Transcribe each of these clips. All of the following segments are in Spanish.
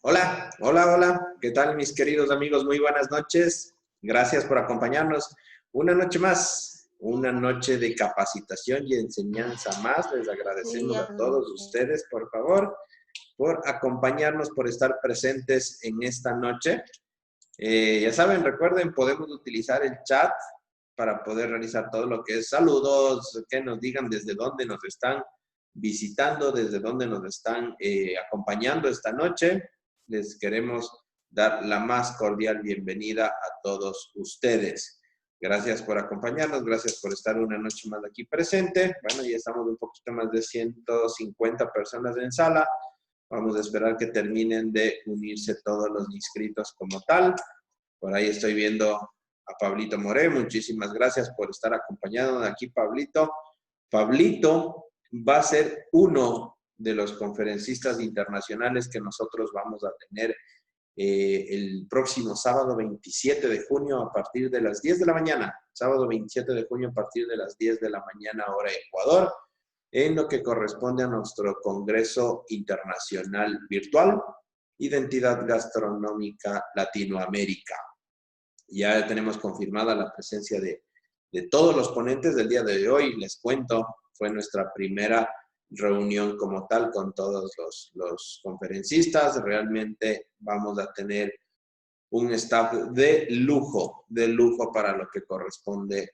Hola, hola, hola. ¿Qué tal, mis queridos amigos? Muy buenas noches. Gracias por acompañarnos. Una noche más, una noche de capacitación y enseñanza más. Les agradecemos a todos ustedes, por favor, por acompañarnos, por estar presentes en esta noche. Ya saben, recuerden, podemos utilizar el chat para poder realizar todo lo que es saludos, que nos digan desde dónde nos están visitando, desde dónde nos están acompañando esta noche. Les queremos dar la más cordial bienvenida a todos ustedes. Gracias por acompañarnos, gracias por estar una noche más aquí presente. Bueno, ya estamos un poquito más de 150 personas en sala. Vamos a esperar que terminen de unirse todos los inscritos como tal. Por ahí estoy viendo a Pablito More. Muchísimas gracias por estar acompañándonos aquí, Pablito. Pablito va a ser uno de los conferencistas internacionales que nosotros vamos a tener el próximo sábado 27 de junio a partir de las 10 de la mañana. Sábado 27 de junio a partir de las 10 de la mañana, hora Ecuador, en lo que corresponde a nuestro Congreso Internacional Virtual, Identidad Gastronómica Latinoamérica. Ya tenemos confirmada la presencia de todos los ponentes del día de hoy. Les cuento, fue nuestra primera reunión como tal con todos los conferencistas. Realmente vamos a tener un staff de lujo para lo que corresponde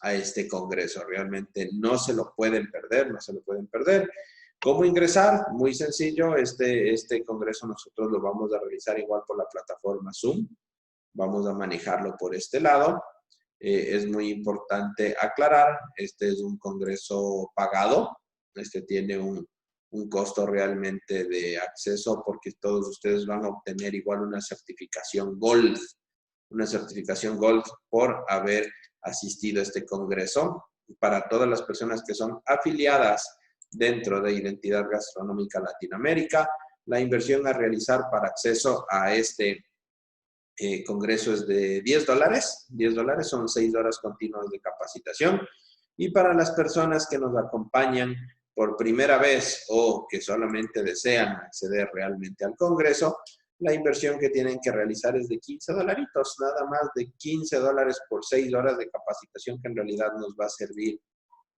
a este congreso. Realmente no se lo pueden perder, no se lo pueden perder. ¿Cómo ingresar? Muy sencillo. Este congreso nosotros lo vamos a realizar igual por la plataforma Zoom. Vamos a manejarlo por este lado. Es muy importante aclarar, este es un congreso pagado. Este tiene un costo realmente de acceso porque todos ustedes van a obtener igual una certificación Gold por haber asistido a este congreso. Para todas las personas que son afiliadas dentro de Identidad Gastronómica Latinoamérica, la inversión a realizar para acceso a este congreso es de $10. $10 son 6 horas continuas de capacitación. Y para las personas que nos acompañan por primera vez o que solamente desean acceder realmente al congreso, la inversión que tienen que realizar es de $15, nada más de $15 por 6 horas de capacitación, que en realidad nos va a servir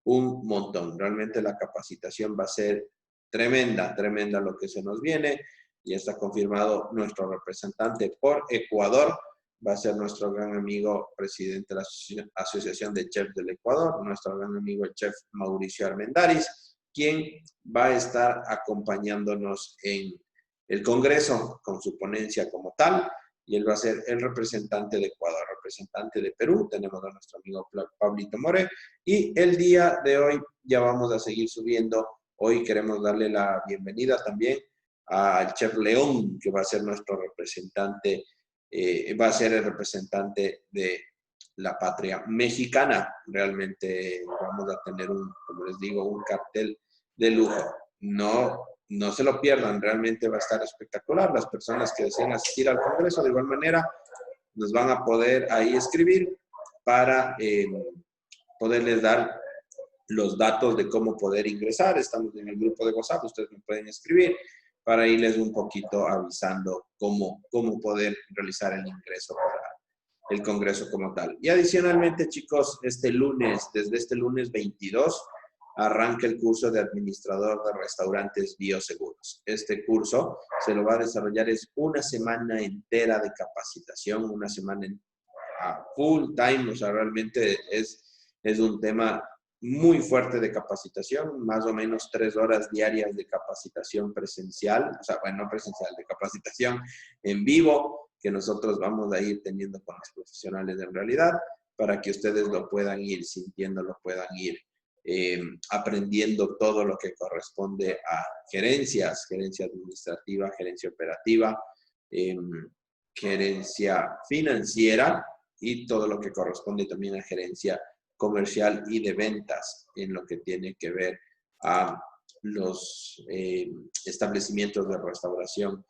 un montón. Realmente la capacitación va a ser tremenda, tremenda lo que se nos viene. Y está confirmado nuestro representante por Ecuador. Va a ser nuestro gran amigo, presidente de la Asociación de Chefs del Ecuador, nuestro gran amigo el chef Mauricio Armendáriz, quien va a estar acompañándonos en el Congreso con su ponencia como tal. Y él va a ser el representante de Ecuador, representante de Perú. Tenemos a nuestro amigo Pablito More. Y el día de hoy ya vamos a seguir subiendo. Hoy queremos darle la bienvenida también al chef León, que va a ser nuestro representante, va a ser el representante de la patria mexicana. Realmente vamos a tener como les digo, un cartel de lujo. No se lo pierdan, realmente va a estar espectacular. Las personas que deseen asistir al Congreso, de igual manera, nos van a poder ahí escribir para poderles dar los datos de cómo poder ingresar. Estamos en el grupo de WhatsApp, ustedes me pueden escribir para irles un poquito avisando cómo poder realizar el ingreso para el Congreso como tal. Y adicionalmente, chicos, desde este lunes 22, arranca el curso de administrador de restaurantes bioseguros. Este curso se lo va a desarrollar, es una semana entera de capacitación, una semana a full time, o sea, realmente es un tema muy fuerte de capacitación, más o menos 3 horas diarias de capacitación presencial, o sea, bueno, no presencial, de capacitación en vivo, que nosotros vamos a ir teniendo con los profesionales en realidad, para que ustedes lo puedan ir sintiendo, lo puedan ir aprendiendo todo lo que corresponde a gerencia administrativa, gerencia operativa, gerencia financiera y todo lo que corresponde también a gerencia comercial y de ventas en lo que tiene que ver a los establecimientos de restauración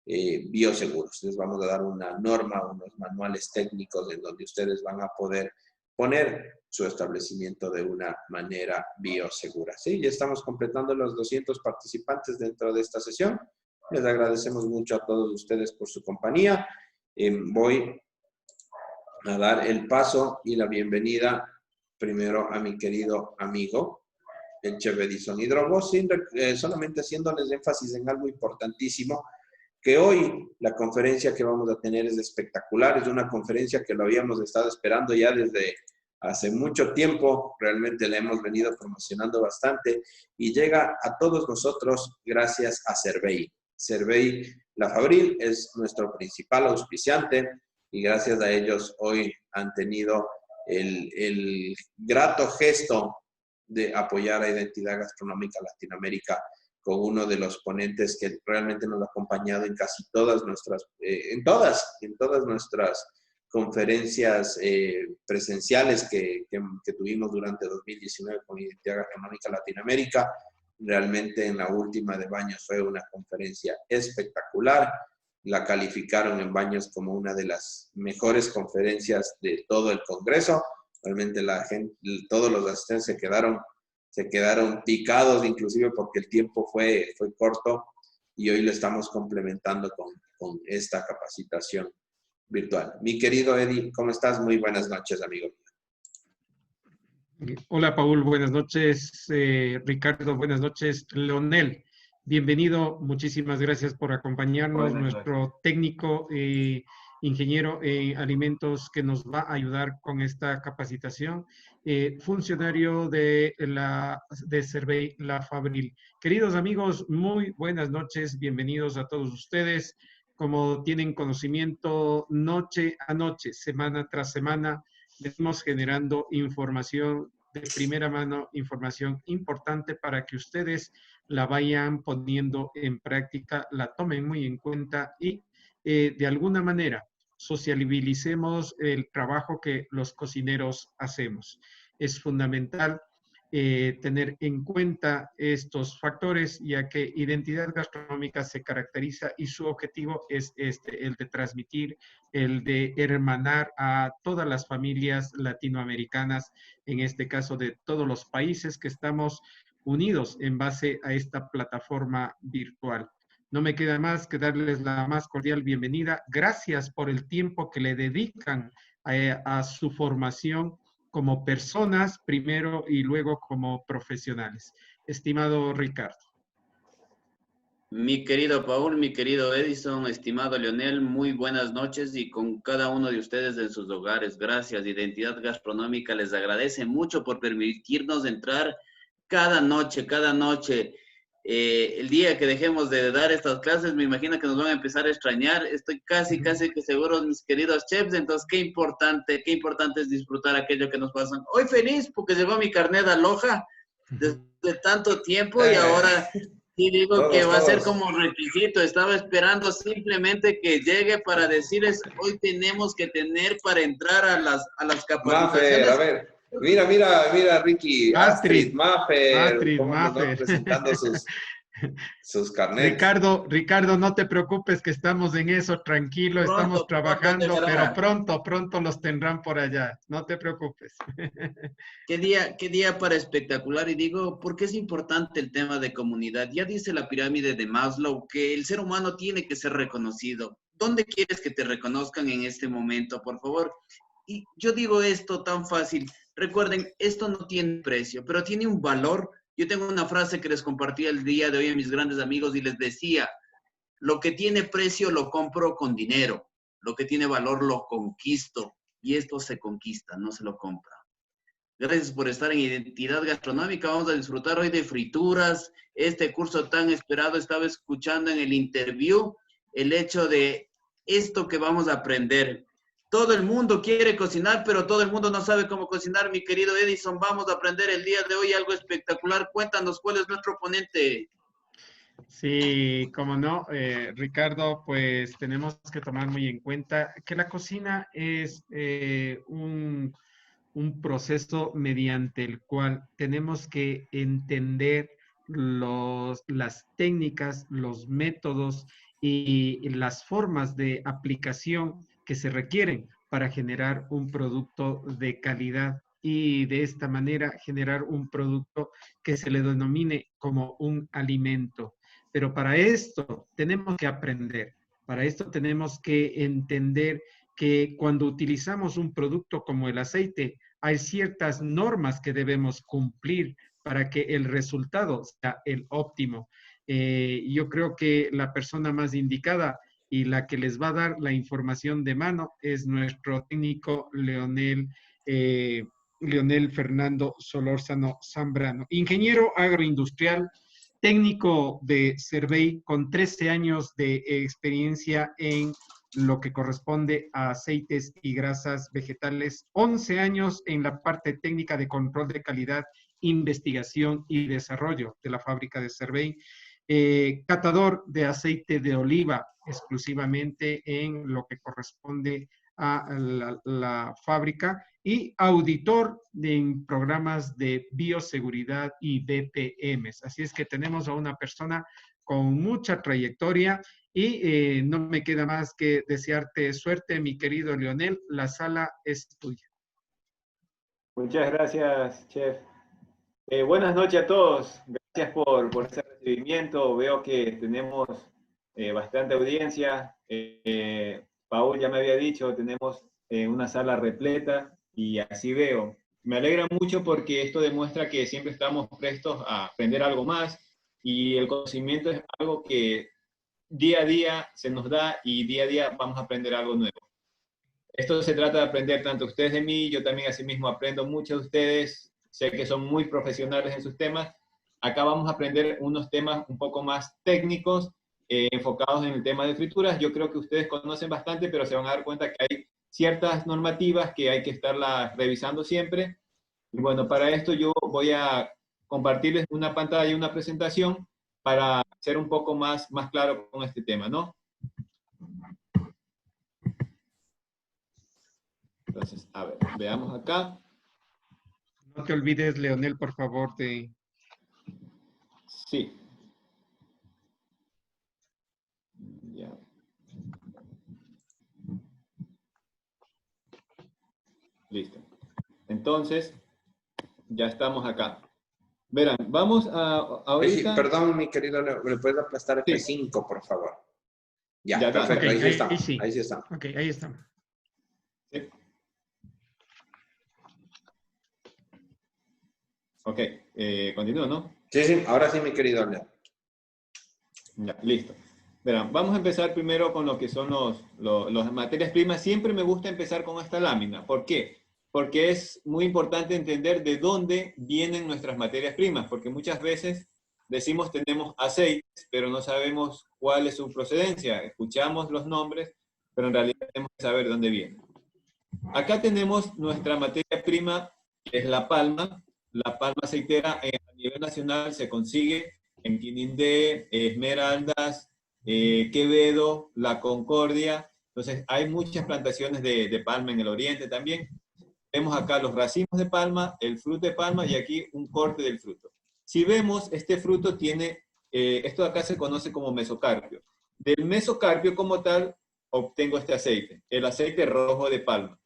bioseguros. Les vamos a dar una norma, unos manuales técnicos en donde ustedes van a poder poner su establecimiento de una manera biosegura. Sí, ya estamos completando los 200 participantes dentro de esta sesión. Les agradecemos mucho a todos ustedes por su compañía. Voy a dar el paso y la bienvenida primero a mi querido amigo, el chef Edison Hidrogo, solamente haciéndoles énfasis en algo importantísimo, que hoy la conferencia que vamos a tener es espectacular, es una conferencia que lo habíamos estado esperando ya desde hace mucho tiempo, realmente la hemos venido promocionando bastante y llega a todos nosotros gracias a Servei. Servei La Fabril es nuestro principal auspiciante y gracias a ellos hoy han tenido el grato gesto de apoyar a Identidad Gastronómica Latinoamérica con uno de los ponentes que realmente nos ha acompañado en casi todas nuestras, en todas nuestras conferencias presenciales que tuvimos durante 2019 con Identidad Gastronómica Latinoamérica. Realmente en la última de Baños fue una conferencia espectacular. La calificaron en Baños como una de las mejores conferencias de todo el Congreso. Realmente la gente, todos los asistentes se quedaron picados, inclusive porque el tiempo fue corto y hoy lo estamos complementando con esta capacitación virtual. Mi querido Eddie, ¿cómo estás? Muy buenas noches, amigo. Hola, Paul, buenas noches. Ricardo, buenas noches. Leonel, bienvenido. Muchísimas gracias por acompañarnos. Nuestro técnico ingeniero en alimentos que nos va a ayudar con esta capacitación. Funcionario de Servei La Fabril. Queridos amigos, muy buenas noches. Bienvenidos a todos ustedes. Como tienen conocimiento, noche a noche, semana tras semana, estamos generando información de primera mano, información importante para que ustedes la vayan poniendo en práctica, la tomen muy en cuenta y de alguna manera sociabilicemos el trabajo que los cocineros hacemos. Es fundamental tener en cuenta estos factores, ya que Identidad Gastronómica se caracteriza y su objetivo es el de transmitir, el de hermanar a todas las familias latinoamericanas, en este caso de todos los países que estamos unidos en base a esta plataforma virtual. No me queda más que darles la más cordial bienvenida. Gracias por el tiempo que le dedican a su formación como personas primero y luego como profesionales. Estimado Ricardo. Mi querido Paul, mi querido Edison, estimado Leonel, muy buenas noches y con cada uno de ustedes en sus hogares. Gracias. Identidad Gastronómica les agradece mucho por permitirnos entrar cada noche, cada noche. El día que dejemos de dar estas clases, me imagino que nos van a empezar a extrañar. Estoy casi que seguro, mis queridos chefs. Entonces, qué importante es disfrutar aquello que nos pasan. Hoy feliz porque llegó mi carnet de Aloha desde tanto tiempo y ahora sí digo que va a ser como requisito. Estaba esperando simplemente que llegue para decirles, hoy tenemos que tener para entrar a las capacitaciones. Mafer, a ver. Mira, Ricky, Astrid, Mafer, cómo nos van presentando sus carnets. Ricardo, no te preocupes que estamos en eso, tranquilo, estamos trabajando, pero pronto los tendrán por allá, no te preocupes. Qué día para espectacular. Y digo, ¿por qué es importante el tema de comunidad? Ya dice la pirámide de Maslow que el ser humano tiene que ser reconocido. ¿Dónde quieres que te reconozcan en este momento, por favor? Y yo digo esto tan fácil. Recuerden, esto no tiene precio, pero tiene un valor. Yo tengo una frase que les compartí el día de hoy a mis grandes amigos y les decía, lo que tiene precio lo compro con dinero, lo que tiene valor lo conquisto y esto se conquista, no se lo compra. Gracias por estar en Identidad Gastronómica. Vamos a disfrutar hoy de frituras. Este curso tan esperado, estaba escuchando en el interview el hecho de esto que vamos a aprender. Todo el mundo quiere cocinar, pero todo el mundo no sabe cómo cocinar. Mi querido Edison, vamos a aprender el día de hoy algo espectacular. Cuéntanos cuál es nuestro ponente. Sí, como no, Ricardo, pues tenemos que tomar muy en cuenta que la cocina es un proceso mediante el cual tenemos que entender las técnicas, los métodos y las formas de aplicación que se requieren para generar un producto de calidad y de esta manera generar un producto que se le denomine como un alimento. Pero para esto tenemos que aprender, para esto tenemos que entender que cuando utilizamos un producto como el aceite, hay ciertas normas que debemos cumplir para que el resultado sea el óptimo. Yo creo que la persona más indicada y la que les va a dar la información de mano es nuestro técnico Leonel Fernando Solórzano Zambrano, ingeniero agroindustrial, técnico de Servey con 13 años de experiencia en lo que corresponde a aceites y grasas vegetales, 11 años en la parte técnica de control de calidad, investigación y desarrollo de la fábrica de Servey, catador de aceite de oliva exclusivamente en lo que corresponde a la fábrica y auditor en programas de bioseguridad y BPMs. Así es que tenemos a una persona con mucha trayectoria y no me queda más que desearte suerte, mi querido Leonel. La sala es tuya. Muchas gracias, chef. Buenas noches a todos. Gracias por ese recibimiento. Veo que tenemos bastante audiencia. Paul ya me había dicho, tenemos una sala repleta y así veo. Me alegra mucho porque esto demuestra que siempre estamos prestos a aprender algo más y el conocimiento es algo que día a día se nos da y día a día vamos a aprender algo nuevo. Esto se trata de aprender tanto ustedes de mí, yo también asimismo aprendo mucho de ustedes, sé que son muy profesionales en sus temas. Acá vamos a aprender unos temas un poco más técnicos, enfocados en el tema de frituras. Yo creo que ustedes conocen bastante, pero se van a dar cuenta que hay ciertas normativas que hay que estarlas revisando siempre. Y bueno, para esto yo voy a compartirles una pantalla y una presentación para ser un poco más claro con este tema, ¿no? Entonces, a ver, veamos acá. No te olvides, Leonel, por favor, de... Sí. Ya. Listo. Entonces, ya estamos acá. Verán, vamos a ahorita... Sí, perdón, mi querido Leo, ¿me puedes aplastar F5, Sí. por favor? Ya, Ya, perfecto, okay, ahí sí estamos. Ahí sí. Ahí sí estamos. Ok, ahí estamos. Sí. Ok, continúo, ¿no? Sí, sí, ahora sí, mi querido Leo. Ya, listo. Verán, vamos a empezar primero con lo que son las materias primas. Siempre me gusta empezar con esta lámina. ¿Por qué? Porque es muy importante entender de dónde vienen nuestras materias primas, porque muchas veces decimos tenemos aceites, pero no sabemos cuál es su procedencia. Escuchamos los nombres, pero en realidad tenemos que saber dónde vienen. Acá tenemos nuestra materia prima, que es la palma. La palma aceitera a nivel nacional se consigue en Quinindé, Esmeraldas, Quevedo, La Concordia. Entonces hay muchas plantaciones de palma en el oriente también. Vemos acá los racimos de palma, el fruto de palma y aquí un corte del fruto. Si vemos, este fruto tiene, esto de acá se conoce como mesocarpio. Del mesocarpio como tal, obtengo este aceite, el aceite rojo de palma.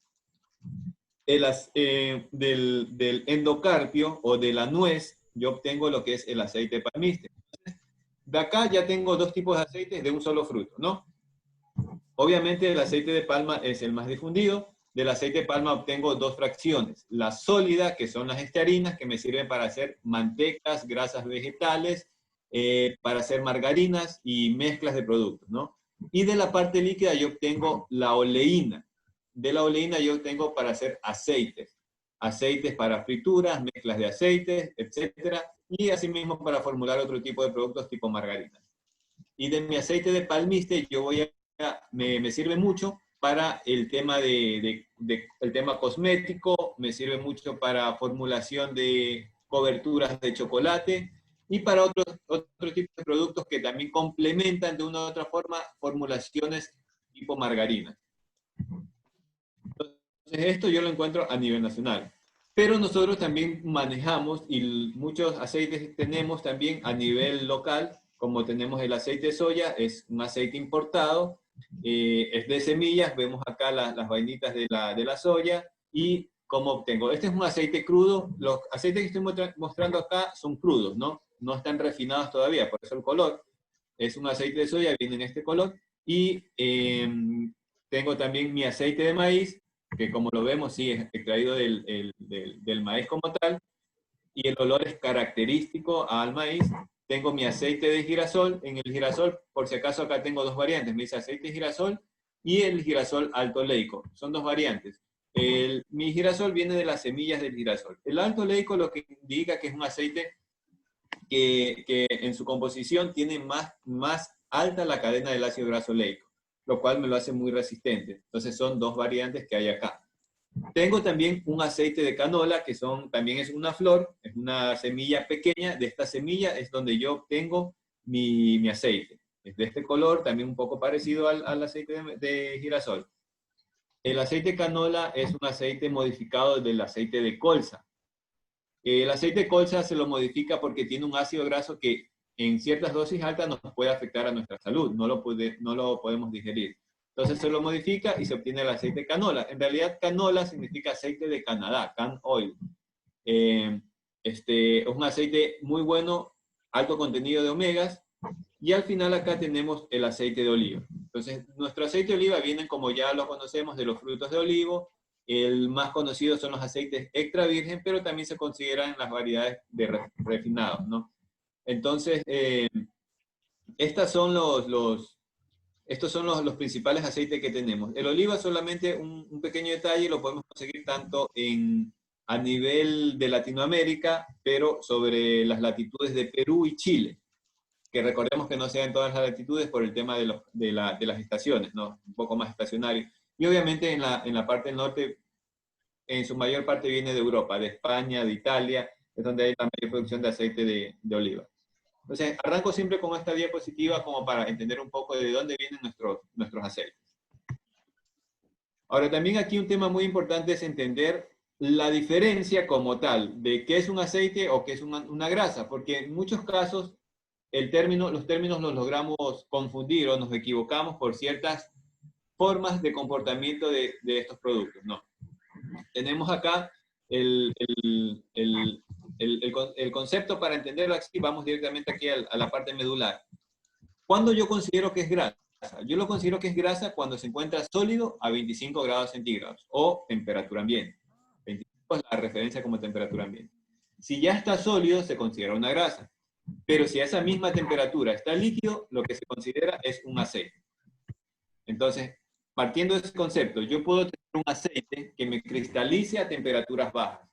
Del endocarpio o de la nuez, yo obtengo lo que es el aceite palmiste. Entonces, de acá ya tengo dos tipos de aceites de un solo fruto, ¿no? Obviamente el aceite de palma es el más difundido. Del aceite de palma obtengo dos fracciones. La sólida, que son las estearinas, que me sirven para hacer mantecas, grasas vegetales, para hacer margarinas y mezclas de productos, ¿no? Y de la parte líquida yo obtengo la oleína. De la oleína yo obtengo para hacer aceites. Aceites para frituras, mezclas de aceites, etcétera. Y asimismo para formular otro tipo de productos tipo margarinas. Y de mi aceite de palmiste yo voy a, me sirve mucho para el tema el tema cosmético, me sirve mucho para formulación de coberturas de chocolate y para otro tipo de productos que también complementan de una u otra forma formulaciones tipo margarina. Entonces esto yo lo encuentro a nivel nacional. Pero nosotros también manejamos y muchos aceites tenemos también a nivel local, como tenemos el aceite de soya, es un aceite importado, es de semillas, vemos acá las vainitas de la soya y cómo obtengo. Este es un aceite crudo, los aceites que estoy mostrando acá son crudos, ¿no? No están refinados todavía, por eso el color. Es un aceite de soya, viene en este color. Y tengo también mi aceite de maíz, que como lo vemos, sí, es extraído del maíz como tal. Y el olor es característico al maíz. Tengo mi aceite de girasol. En el girasol, por si acaso acá tengo dos variantes. Me dice aceite de girasol y el girasol alto oleico. Son dos variantes. Mi girasol viene de las semillas del girasol. El alto oleico lo que indica que es un aceite que en su composición tiene más alta la cadena del ácido graso oleico, lo cual me lo hace muy resistente. Entonces son dos variantes que hay acá. Tengo también un aceite de canola, que también es una flor, es una semilla pequeña. De esta semilla es donde yo obtengo mi aceite. Es de este color, también un poco parecido al aceite de girasol. El aceite de canola es un aceite modificado del aceite de colza. El aceite de colza se lo modifica porque tiene un ácido graso que en ciertas dosis altas nos puede afectar a nuestra salud, no lo podemos digerir. Entonces se lo modifica y se obtiene el aceite de canola. En realidad canola significa aceite de Canadá, can oil. Es un aceite muy bueno, alto contenido de omegas. Y al final acá tenemos el aceite de oliva. Entonces nuestro aceite de oliva viene, como ya lo conocemos, de los frutos de olivo. El más conocido son los aceites extra virgen, pero también se consideran las variedades de refinados, ¿no? Entonces, estos son los principales aceites que tenemos. El oliva solamente un pequeño detalle, lo podemos conseguir tanto a nivel de Latinoamérica, pero sobre las latitudes de Perú y Chile, que recordemos que no sea en todas las latitudes por el tema de las estaciones, ¿no? Un poco más estacionario. Y obviamente en la parte del norte, en su mayor parte viene de Europa, de España, de Italia, es donde hay la mayor producción de aceite de oliva. Entonces, arranco siempre con esta diapositiva como para entender un poco de dónde vienen nuestros aceites. Ahora, también aquí un tema muy importante es entender la diferencia como tal de qué es un aceite o qué es una grasa, porque en muchos casos los términos los logramos confundir o nos equivocamos por ciertas formas de comportamiento de estos productos, ¿no? Tenemos acá el concepto para entenderlo así. Vamos directamente aquí a la parte medular. ¿Cuándo yo considero que es grasa? Yo lo considero que es grasa cuando se encuentra sólido a 25 grados centígrados o temperatura ambiente. 25 es la referencia como temperatura ambiente. Si ya está sólido, se considera una grasa. Pero si a esa misma temperatura está líquido, lo que se considera es un aceite. Entonces, partiendo de ese concepto, yo puedo tener un aceite que me cristalice a temperaturas bajas.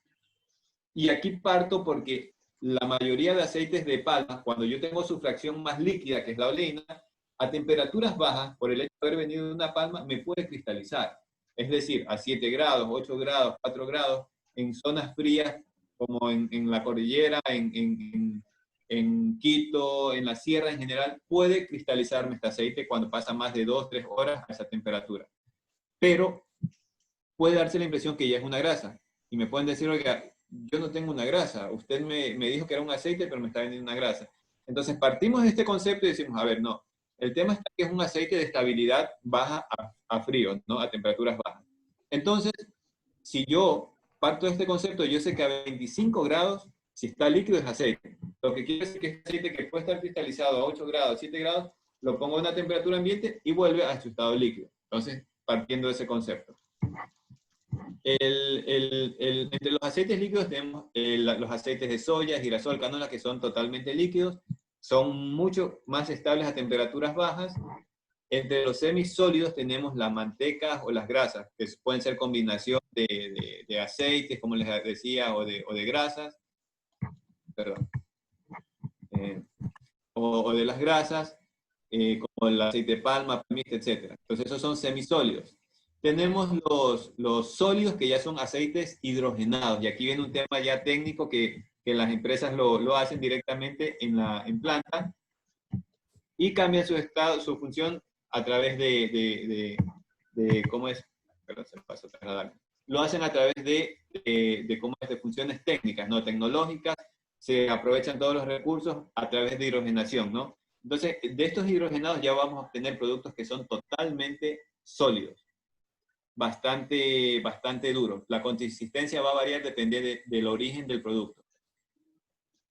Y aquí parto porque la mayoría de aceites de palma, cuando yo tengo su fracción más líquida, que es la oleína, a temperaturas bajas, por el hecho de haber venido de una palma, me puede cristalizar. Es decir, a 7 grados, 8 grados, 4 grados, en zonas frías, como en la cordillera, en Quito, en la sierra en general, puede cristalizarme este aceite cuando pasa más de 2, 3 horas a esa temperatura. Pero puede darse la impresión que ya es una grasa. Y me pueden decir, oiga, yo no tengo una grasa. Usted me dijo que era un aceite, pero me está vendiendo una grasa. Entonces partimos de este concepto y decimos, a ver, no. El tema es que es un aceite de estabilidad baja a frío, ¿no? A temperaturas bajas. Entonces, si yo parto de este concepto, yo sé que a 25 grados, si está líquido es aceite. Lo que quiere decir que es aceite que puede estar cristalizado a 8 grados, 7 grados, lo pongo a una temperatura ambiente y vuelve a su estado líquido. Entonces, partiendo de ese concepto. Entre los aceites líquidos tenemos los aceites de soya, girasol, canola, que son totalmente líquidos, son mucho más estables a temperaturas bajas. Entre los semisólidos tenemos las mantecas o las grasas, que pueden ser combinación de aceites, como les decía, o de grasas, perdón, o de las grasas, como el aceite de palma, palmista, etc. Entonces esos son semisólidos. Tenemos los sólidos, que ya son aceites hidrogenados, y aquí viene un tema ya técnico que las empresas lo hacen directamente en planta, y cambian su función a través ¿cómo es? Perdón, se me pasó a trasladar. Lo hacen a través de funciones técnicas, ¿no? Tecnológicas, se aprovechan todos los recursos a través de hidrogenación, ¿no? Entonces, de estos hidrogenados ya vamos a obtener productos que son totalmente sólidos, bastante duros. La consistencia va a variar, depende del origen del producto.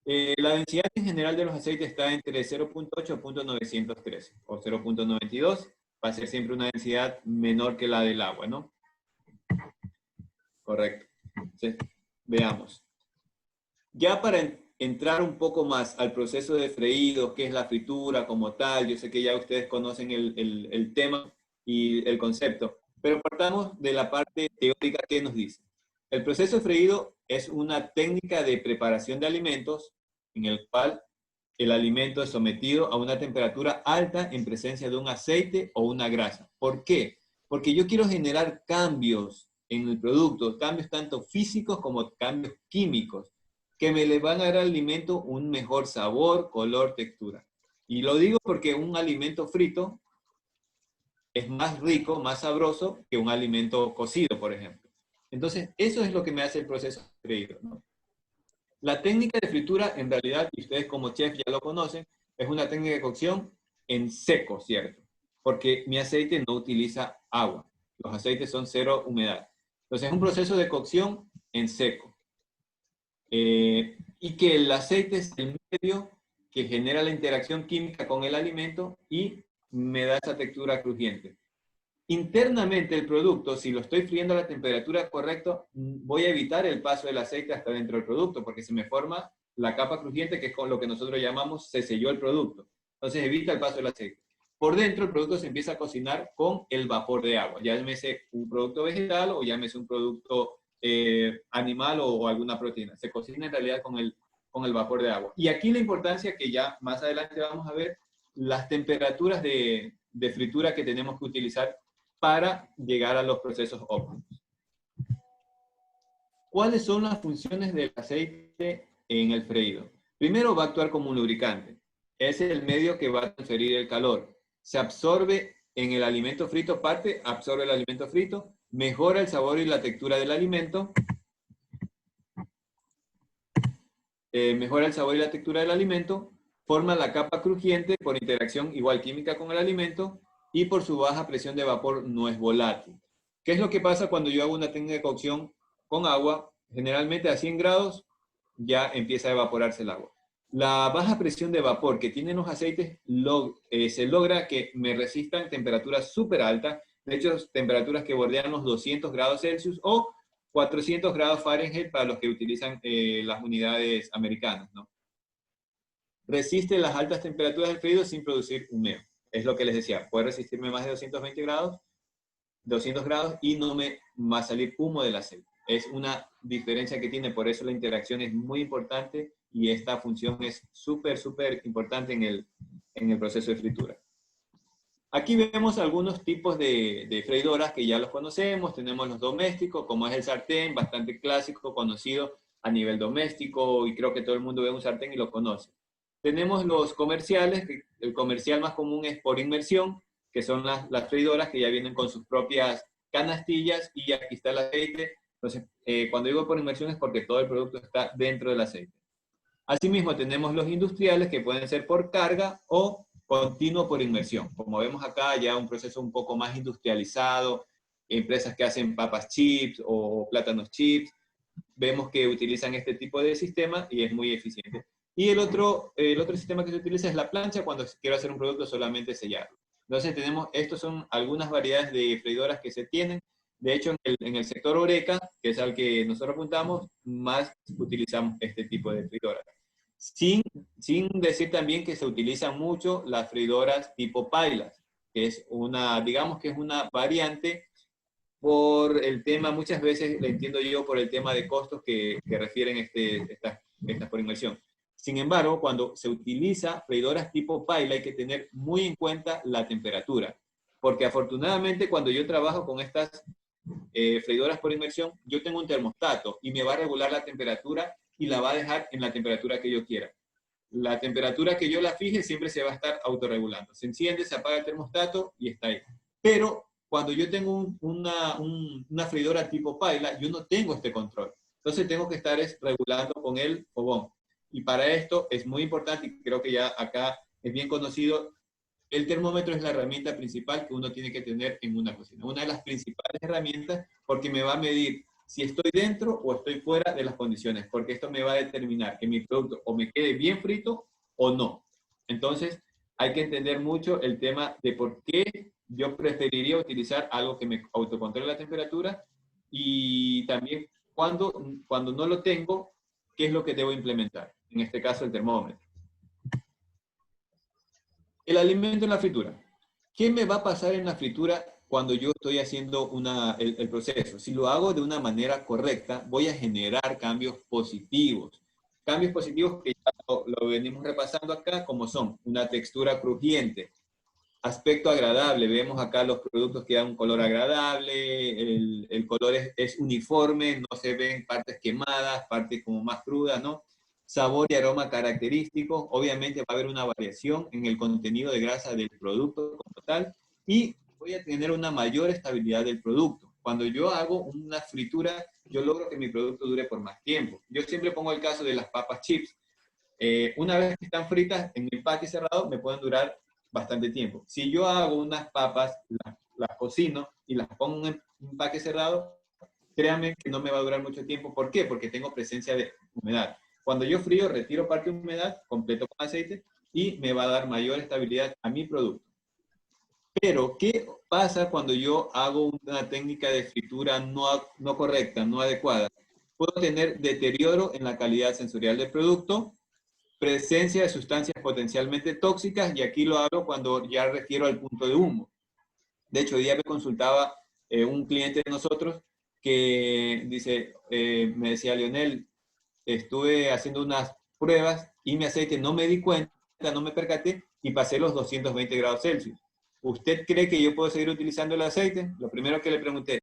La densidad en general de los aceites está entre 0.8 a 0.913 o 0.92. Va a ser siempre una densidad menor que la del agua, ¿no? Correcto. Entonces, veamos. Ya para entrar un poco más al proceso de freído, qué es la fritura como tal, yo sé que ya ustedes conocen el tema y el concepto, pero partamos de la parte teórica que nos dice. El proceso de freído es una técnica de preparación de alimentos en el cual el alimento es sometido a una temperatura alta en presencia de un aceite o una grasa. ¿Por qué? Porque yo quiero generar cambios en el producto, cambios tanto físicos como cambios químicos, que me le van a dar al alimento un mejor sabor, color, textura. Y lo digo porque un alimento frito es más rico, más sabroso que un alimento cocido, por ejemplo. Entonces, eso es lo que me hace el proceso de freído, ¿no? La técnica de fritura, en realidad, y ustedes como chef ya lo conocen, es una técnica de cocción en seco, ¿cierto? Porque mi aceite no utiliza agua. Los aceites son cero humedad. Entonces, es un proceso de cocción en seco. Y que el aceite es el medio que genera la interacción química con el alimento y me da esa textura crujiente. Internamente el producto, si lo estoy friendo a la temperatura correcta, voy a evitar el paso del aceite hasta dentro del producto, porque se me forma la capa crujiente, que es con lo que nosotros llamamos se selló el producto. Entonces evita el paso del aceite. Por dentro el producto se empieza a cocinar con el vapor de agua. Llámese un producto vegetal o llámese un producto animal o alguna proteína. Se cocina en realidad con el vapor de agua. Y aquí la importancia que ya más adelante vamos a ver, las temperaturas de fritura que tenemos que utilizar para llegar a los procesos óptimos. ¿Cuáles son las funciones del aceite en el freído? Primero, va a actuar como un lubricante. Es el medio que va a transferir el calor. Se absorbe en el alimento frito, absorbe el alimento frito, mejora el sabor y la textura del alimento, forma la capa crujiente por interacción igual química con el alimento, y por su baja presión de vapor no es volátil. ¿Qué es lo que pasa cuando yo hago una técnica de cocción con agua? Generalmente a 100 grados ya empieza a evaporarse el agua. La baja presión de vapor que tienen los aceites se logra que me resistan temperaturas súper altas, de hecho temperaturas que bordean los 200 grados Celsius o 400 grados Fahrenheit para los que utilizan las unidades americanas, ¿no? Resiste las altas temperaturas del freído sin producir humeo. Es lo que les decía, puede resistirme más de 220 grados, 200 grados y no me va a salir humo del aceite. Es una diferencia que tiene, por eso la interacción es muy importante y esta función es súper, súper importante en el proceso de fritura. Aquí vemos algunos tipos de freidoras que ya los conocemos. Tenemos los domésticos, como es el sartén, bastante clásico, conocido a nivel doméstico, y creo que todo el mundo ve un sartén y lo conoce. Tenemos los comerciales, que el comercial más común es por inmersión, que son las freidoras que ya vienen con sus propias canastillas y aquí está el aceite. Entonces, cuando digo por inmersión es porque todo el producto está dentro del aceite. Asimismo, tenemos los industriales que pueden ser por carga o continuo por inmersión. Como vemos acá, ya un proceso un poco más industrializado, empresas que hacen papas chips o plátanos chips, vemos que utilizan este tipo de sistema y es muy eficiente. Y el otro sistema que se utiliza es la plancha cuando quiero hacer un producto solamente sellarlo. Entonces estos son algunas variedades de freidoras que se tienen. De hecho, en el sector Horeca, que es al que nosotros apuntamos, más utilizamos este tipo de freidoras. Sin decir también que se utilizan mucho las freidoras tipo pailas, que es digamos que es una variante por el tema, muchas veces le entiendo yo por el tema de costos que refieren estas por inmersión. Sin embargo, cuando se utiliza freidoras tipo paila hay que tener muy en cuenta la temperatura, porque afortunadamente cuando yo trabajo con estas freidoras por inmersión, yo tengo un termostato y me va a regular la temperatura y la va a dejar en la temperatura que yo quiera. La temperatura que yo la fije siempre se va a estar autorregulando. Se enciende, se apaga el termostato y está ahí. Pero cuando yo tengo una freidora tipo paila, yo no tengo este control. Entonces tengo que estar regulando con el fogón. Y para esto es muy importante, y creo que ya acá es bien conocido, el termómetro es la herramienta principal que uno tiene que tener en una cocina. Una de las principales herramientas porque me va a medir si estoy dentro o estoy fuera de las condiciones, porque esto me va a determinar que mi producto o me quede bien frito o no. Entonces, hay que entender mucho el tema de por qué yo preferiría utilizar algo que me autocontrole la temperatura y también cuando no lo tengo, qué es lo que debo implementar. En este caso, el termómetro. El alimento en la fritura. ¿Qué me va a pasar en la fritura cuando yo estoy haciendo el proceso? Si lo hago de una manera correcta, voy a generar cambios positivos. Cambios positivos que ya lo venimos repasando acá, como son una textura crujiente, aspecto agradable. Vemos acá los productos que dan un color agradable, el color es uniforme, no se ven partes quemadas, partes como más crudas, ¿no? Sabor y aroma característicos. Obviamente va a haber una variación en el contenido de grasa del producto como tal y voy a tener una mayor estabilidad del producto. Cuando yo hago una fritura, yo logro que mi producto dure por más tiempo. Yo siempre pongo el caso de las papas chips. Una vez que están fritas en mi empaque cerrado, me pueden durar bastante tiempo. Si yo hago unas papas, las cocino y las pongo en un empaque cerrado, créanme que no me va a durar mucho tiempo. ¿Por qué? Porque tengo presencia de humedad. Cuando yo frío, retiro parte de humedad, completo con aceite y me va a dar mayor estabilidad a mi producto. Pero, ¿qué pasa cuando yo hago una técnica de fritura no correcta, no adecuada? Puedo tener deterioro en la calidad sensorial del producto, presencia de sustancias potencialmente tóxicas, y aquí lo hablo cuando ya refiero al punto de humo. De hecho, hoy día me consultaba un cliente de nosotros que dice, me decía, Leonel, estuve haciendo unas pruebas y mi aceite no me di cuenta, no me percaté y pasé los 220 grados Celsius. ¿Usted cree que yo puedo seguir utilizando el aceite? Lo primero que le pregunté,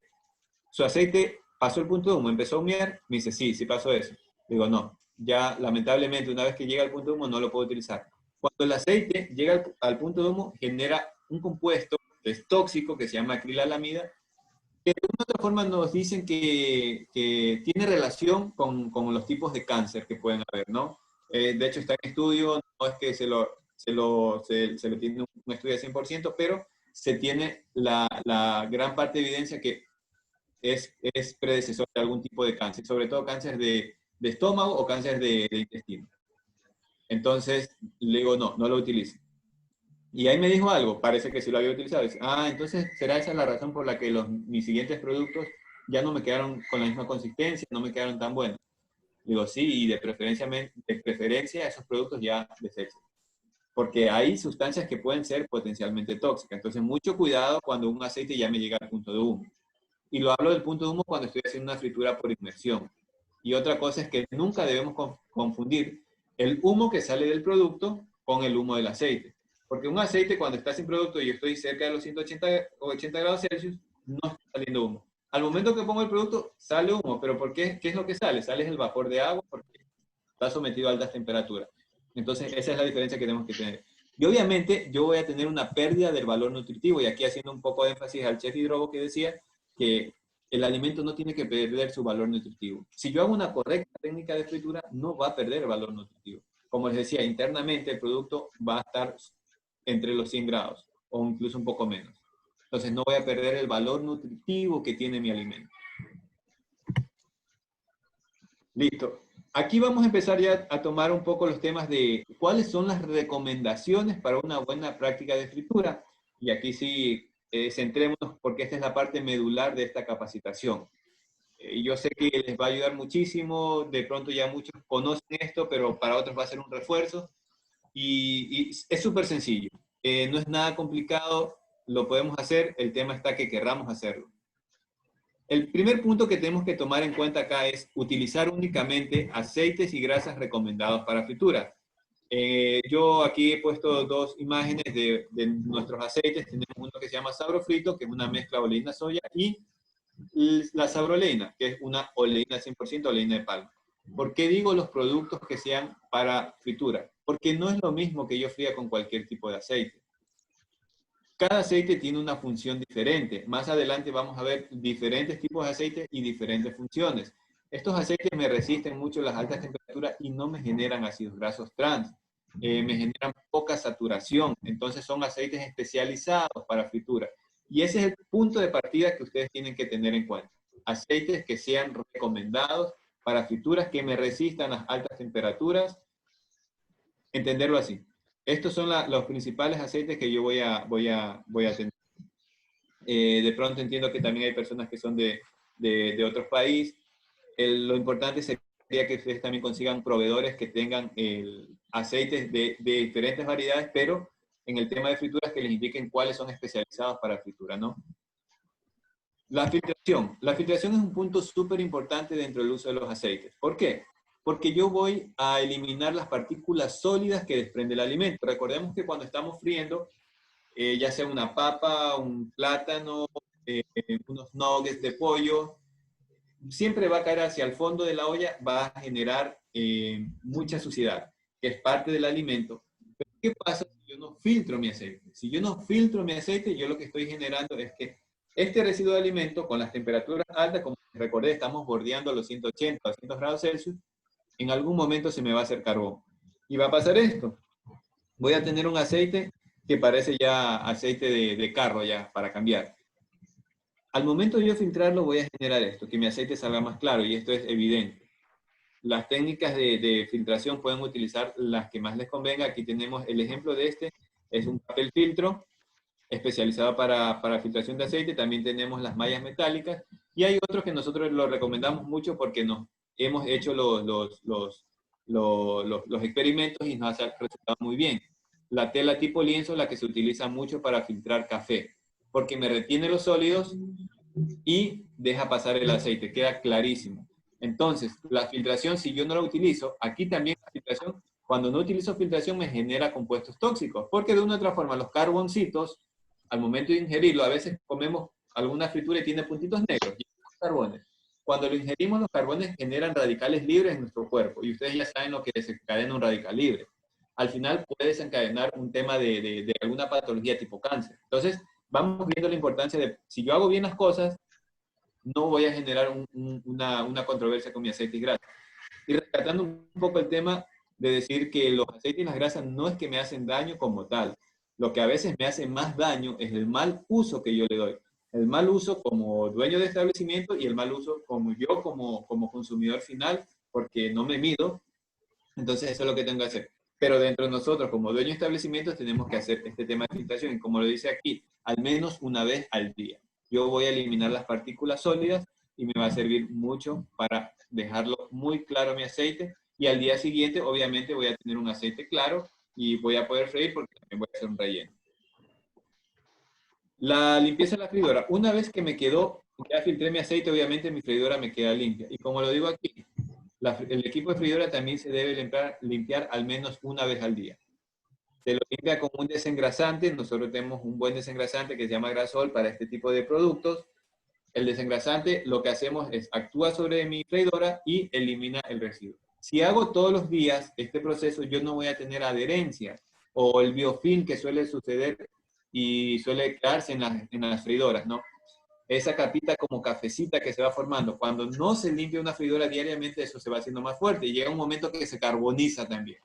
¿su aceite pasó el punto de humo? ¿Empezó a humear? Me dice, sí, sí pasó eso. Digo, no, ya lamentablemente una vez que llega al punto de humo no lo puedo utilizar. Cuando el aceite llega al punto de humo, genera un compuesto que es tóxico, que se llama acrilalamida, que de una otra forma nos dicen que tiene relación con los tipos de cáncer que pueden haber, ¿no? De hecho, está en estudio, no es que se lo tiene un estudio al 100%, pero se tiene la gran parte de evidencia que es predecesor de algún tipo de cáncer, sobre todo cáncer de estómago o cáncer de intestino. Entonces, le digo, no lo utilice. Y ahí me dijo algo, parece que sí lo había utilizado. Dice, entonces será esa la razón por la que mis siguientes productos ya no me quedaron con la misma consistencia, no me quedaron tan buenos. Digo, sí, y de preferencia esos productos ya desechen. Porque hay sustancias que pueden ser potencialmente tóxicas. Entonces, mucho cuidado cuando un aceite ya me llega al punto de humo. Y lo hablo del punto de humo cuando estoy haciendo una fritura por inmersión. Y otra cosa es que nunca debemos confundir el humo que sale del producto con el humo del aceite. Porque un aceite, cuando está sin producto y yo estoy cerca de los 180 o 80 grados Celsius, no está saliendo humo. Al momento que pongo el producto, sale humo. ¿Pero por qué? ¿Qué es lo que sale? Sale el vapor de agua porque está sometido a altas temperaturas. Entonces, esa es la diferencia que tenemos que tener. Y obviamente, yo voy a tener una pérdida del valor nutritivo. Y aquí haciendo un poco de énfasis al chef Hidrobo que decía que el alimento no tiene que perder su valor nutritivo. Si yo hago una correcta técnica de fritura, no va a perder el valor nutritivo. Como les decía, internamente el producto va a estar entre los 100 grados o incluso un poco menos. Entonces no voy a perder el valor nutritivo que tiene mi alimento. Listo. Aquí vamos a empezar ya a tomar un poco los temas de cuáles son las recomendaciones para una buena práctica de fritura. Y aquí sí, centrémonos porque esta es la parte medular de esta capacitación. Yo sé que les va a ayudar muchísimo, de pronto ya muchos conocen esto, pero para otros va a ser un refuerzo. Y es súper sencillo. No es nada complicado, lo podemos hacer, el tema está que querramos hacerlo. El primer punto que tenemos que tomar en cuenta acá es utilizar únicamente aceites y grasas recomendados para fritura. Yo aquí he puesto dos imágenes de nuestros aceites. Tenemos uno que se llama sabrofrito, que es una mezcla de oleína soya, y la sabroleína, que es una oleína 100% oleína de palma. ¿Por qué digo los productos que sean para fritura? Porque no es lo mismo que yo fría con cualquier tipo de aceite. Cada aceite tiene una función diferente. Más adelante vamos a ver diferentes tipos de aceite y diferentes funciones. Estos aceites me resisten mucho las altas temperaturas y no me generan ácidos grasos trans. Me generan poca saturación. Entonces son aceites especializados para fritura. Y ese es el punto de partida que ustedes tienen que tener en cuenta. aceites que sean recomendados para frituras que me resistan las altas temperaturas. Entenderlo así. Estos son los principales aceites que yo voy a tener. De pronto entiendo que también hay personas que son de otros países. Lo importante sería que ustedes también consigan proveedores que tengan aceites de diferentes variedades, pero en el tema de frituras que les indiquen cuáles son especializados para fritura, ¿no? La filtración. La filtración es un punto súper importante dentro del uso de los aceites. ¿Por qué? Porque yo voy a eliminar las partículas sólidas que desprende el alimento. Recordemos que cuando estamos friendo, ya sea una papa, un plátano, unos nuggets de pollo, siempre va a caer hacia el fondo de la olla, va a generar mucha suciedad, que es parte del alimento. Pero ¿qué pasa si yo no filtro mi aceite? Si yo no filtro mi aceite, yo lo que estoy generando es que este residuo de alimento, con las temperaturas altas, como recordé, estamos bordeando los 180 o 200 grados Celsius, en algún momento se me va a hacer carbón. Y va a pasar esto. Voy a tener un aceite que parece ya aceite de carro ya, para cambiar. Al momento de yo filtrarlo, voy a generar esto, que mi aceite salga más claro, y esto es evidente. Las técnicas de filtración pueden utilizar las que más les convenga. Aquí tenemos el ejemplo de este, es un papel filtro especializado para filtración de aceite. También tenemos las mallas metálicas, y hay otros que nosotros lo recomendamos mucho porque nos hemos hecho los experimentos y nos ha resultado muy bien. La tela tipo lienzo es la que se utiliza mucho para filtrar café, porque me retiene los sólidos y deja pasar el aceite, queda clarísimo. Entonces, la filtración, si yo no la utilizo, aquí también la filtración, cuando no utilizo filtración me genera compuestos tóxicos, porque de una u otra forma los carboncitos, al momento de ingerirlo, a veces comemos alguna fritura y tiene puntitos negros, y los carbones. Cuando lo ingerimos, los carbones generan radicales libres en nuestro cuerpo, y ustedes ya saben lo que desencadena un radical libre. Al final puede desencadenar un tema de alguna patología tipo cáncer. Entonces, vamos viendo la importancia de, si yo hago bien las cosas, no voy a generar una controversia con mi aceite y grasa. Y rescatando un poco el tema de decir que los aceites y las grasas no es que me hacen daño como tal. Lo que a veces me hace más daño es el mal uso que yo le doy. El mal uso como dueño de establecimiento y el mal uso como yo, como consumidor final, porque no me mido. Entonces eso es lo que tengo que hacer. Pero dentro de nosotros, como dueño de establecimientos, tenemos que hacer este tema de filtración. Y como lo dice aquí, al menos una vez al día. Yo voy a eliminar las partículas sólidas y me va a servir mucho para dejarlo muy claro mi aceite. Y al día siguiente, obviamente, voy a tener un aceite claro y voy a poder freír porque también voy a hacer un relleno. La limpieza de la freidora. Una vez que me quedó, ya filtré mi aceite, obviamente mi freidora me queda limpia. Y como lo digo aquí, el equipo de freidora también se debe limpiar al menos una vez al día. Se lo limpia con un desengrasante. Nosotros tenemos un buen desengrasante que se llama Grasol para este tipo de productos. El desengrasante, lo que hacemos es actúa sobre mi freidora y elimina el residuo. Si hago todos los días este proceso, yo no voy a tener adherencia o el biofilm que suele suceder y suele quedarse en las freidoras, ¿no? Esa capita como cafecita que se va formando. Cuando no se limpia una freidora diariamente, eso se va haciendo más fuerte y llega un momento que se carboniza también.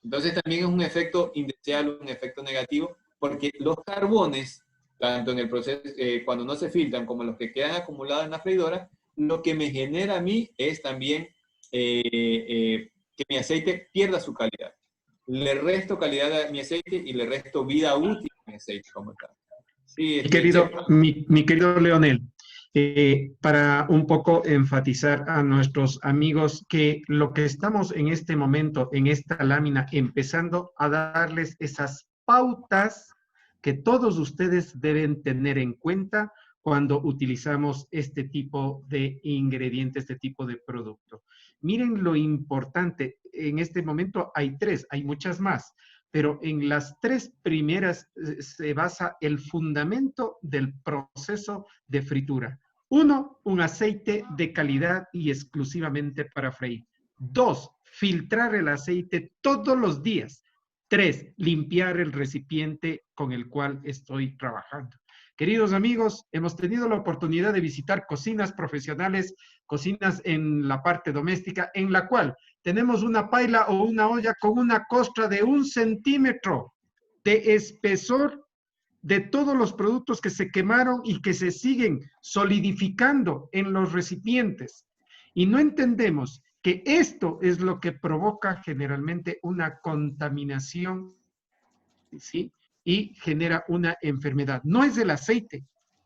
Entonces también es un efecto indeseable, un efecto negativo, porque los carbones, tanto en el proceso, cuando no se filtran, como los que quedan acumulados en la freidora, lo que me genera a mí es también que mi aceite pierda su calidad. Le resto calidad a mi aceite y le resto vida útil a mi aceite como tal. Sí, mi querido Leonel, para un poco enfatizar a nuestros amigos que lo que estamos en este momento, en esta lámina, empezando a darles esas pautas que todos ustedes deben tener en cuenta cuando utilizamos este tipo de ingrediente, este tipo de producto. Miren lo importante, en este momento hay 3, hay muchas más, pero en las 3 primeras se basa el fundamento del proceso de fritura. 1, un aceite de calidad y exclusivamente para freír. 2, filtrar el aceite todos los días. 3, limpiar el recipiente con el cual estoy trabajando. Queridos amigos, hemos tenido la oportunidad de visitar cocinas profesionales, cocinas en la parte doméstica, en la cual tenemos una paila o una olla con una costra de 1 centímetro de espesor de todos los productos que se quemaron y que se siguen solidificando en los recipientes. Y no entendemos que esto es lo que provoca generalmente una contaminación, ¿sí? Y genera una enfermedad. No es el aceite,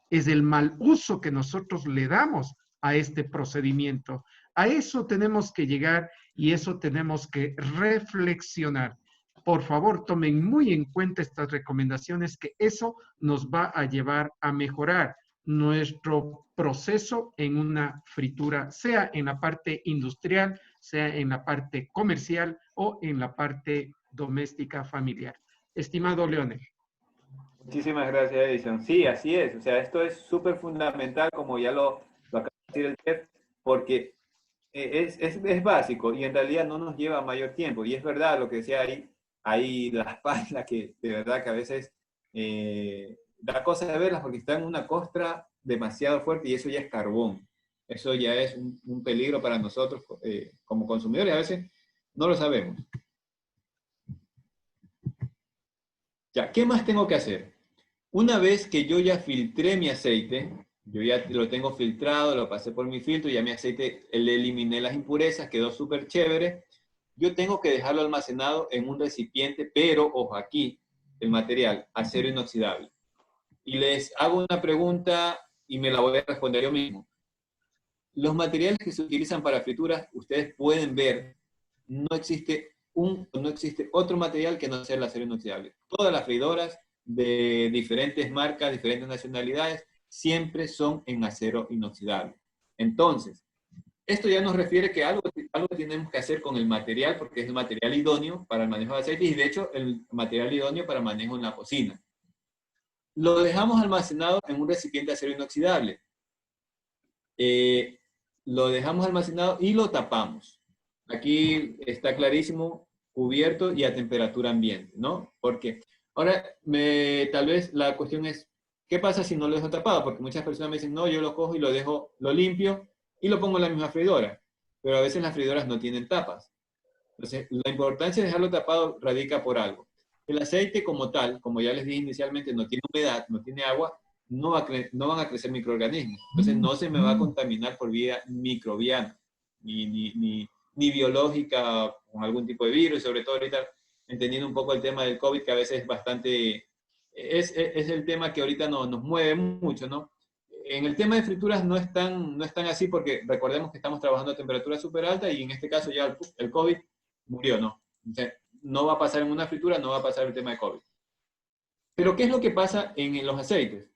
es el mal uso que nosotros le damos a este procedimiento. A eso tenemos que llegar y eso tenemos que reflexionar. Por favor, tomen muy en cuenta estas recomendaciones, que eso nos va a llevar a mejorar nuestro proceso en una fritura, sea en la parte industrial, sea en la parte comercial o en la parte doméstica familiar. Estimado Leonel. Muchísimas gracias, Edison. Sí, así es. O sea, esto es súper fundamental, como ya lo acaba de decir el chef, porque es básico y en realidad no nos lleva mayor tiempo. Y es verdad lo que decía ahí, hay las páginas que de verdad que a veces da cosas de verlas porque están en una costra demasiado fuerte y eso ya es carbón. Eso ya es un peligro para nosotros como consumidores. A veces no lo sabemos. Ya, ¿qué más tengo que hacer? Una vez que yo ya filtré mi aceite, yo ya lo tengo filtrado, lo pasé por mi filtro, ya mi aceite, le eliminé las impurezas, quedó súper chévere. Yo tengo que dejarlo almacenado en un recipiente, pero, ojo, aquí, el material, acero inoxidable. Y les hago una pregunta y me la voy a responder yo mismo. Los materiales que se utilizan para frituras, ustedes pueden ver, no existe otro material que no sea el acero inoxidable. Todas las freidoras de diferentes marcas, diferentes nacionalidades, siempre son en acero inoxidable. Entonces, esto ya nos refiere que algo tenemos que hacer con el material, porque es el material idóneo para el manejo de aceites y de hecho el material idóneo para manejo en la cocina. Lo dejamos almacenado en un recipiente de acero inoxidable. Lo dejamos almacenado y lo tapamos. Aquí está clarísimo, cubierto y a temperatura ambiente, ¿no? Porque ahora, tal vez la cuestión es, ¿qué pasa si no lo dejo tapado? Porque muchas personas me dicen, no, yo lo cojo y lo dejo, lo limpio y lo pongo en la misma freidora. Pero a veces las freidoras no tienen tapas. Entonces, la importancia de dejarlo tapado radica por algo. El aceite como tal, como ya les dije inicialmente, no tiene humedad, no tiene agua, no van a crecer microorganismos. Entonces, no se me va a contaminar por vía microbiana, ni biológica, con algún tipo de virus, sobre todo ahorita entendiendo un poco el tema del COVID, que a veces es bastante, es el tema que ahorita nos mueve mucho, ¿no? En el tema de frituras no es tan así porque recordemos que estamos trabajando a temperatura súper alta y en este caso ya el COVID murió, ¿no? Entonces, no va a pasar en una fritura, no va a pasar el tema de COVID. Pero ¿qué es lo que pasa en los aceites?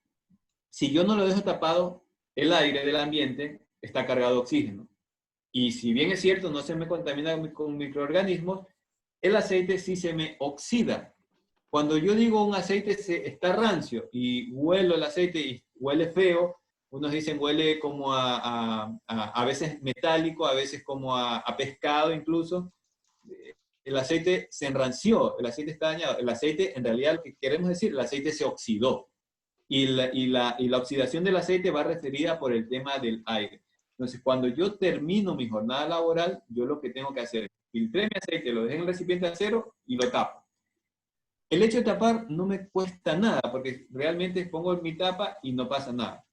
Si yo no lo dejo tapado, el aire del ambiente está cargado de oxígeno. Y si bien es cierto, no se me contamina con microorganismos, el aceite sí se me oxida. Cuando yo digo un aceite está rancio y huelo el aceite y huele feo, unos dicen huele como a veces metálico, a veces como a pescado incluso. El aceite se enranció, el aceite está dañado. El aceite, en realidad, lo que queremos decir, el aceite se oxidó. Y la oxidación del aceite va referida por el tema del aire. Entonces, cuando yo termino mi jornada laboral, yo lo que tengo que hacer es filtré mi aceite, lo dejé en el recipiente de acero y lo tapo. El hecho de tapar no me cuesta nada, porque realmente pongo mi tapa y no pasa nada.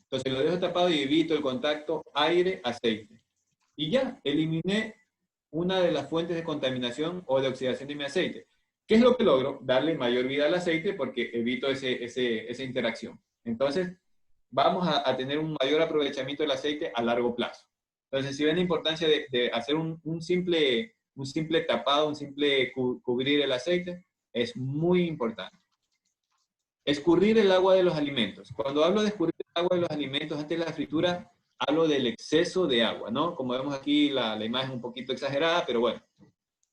Entonces, lo dejo tapado y evito el contacto aire-aceite. Y ya, eliminé una de las fuentes de contaminación o de oxidación de mi aceite. ¿Qué es lo que logro? Darle mayor vida al aceite porque evito esa interacción. Entonces, vamos a tener un mayor aprovechamiento del aceite a largo plazo. Entonces, si ven la importancia de hacer un simple tapado, un simple cubrir el aceite, es muy importante. Escurrir el agua de los alimentos. Cuando hablo de escurrir el agua de los alimentos antes de la fritura, hablo del exceso de agua, ¿no? Como vemos aquí, la imagen un poquito exagerada, pero bueno,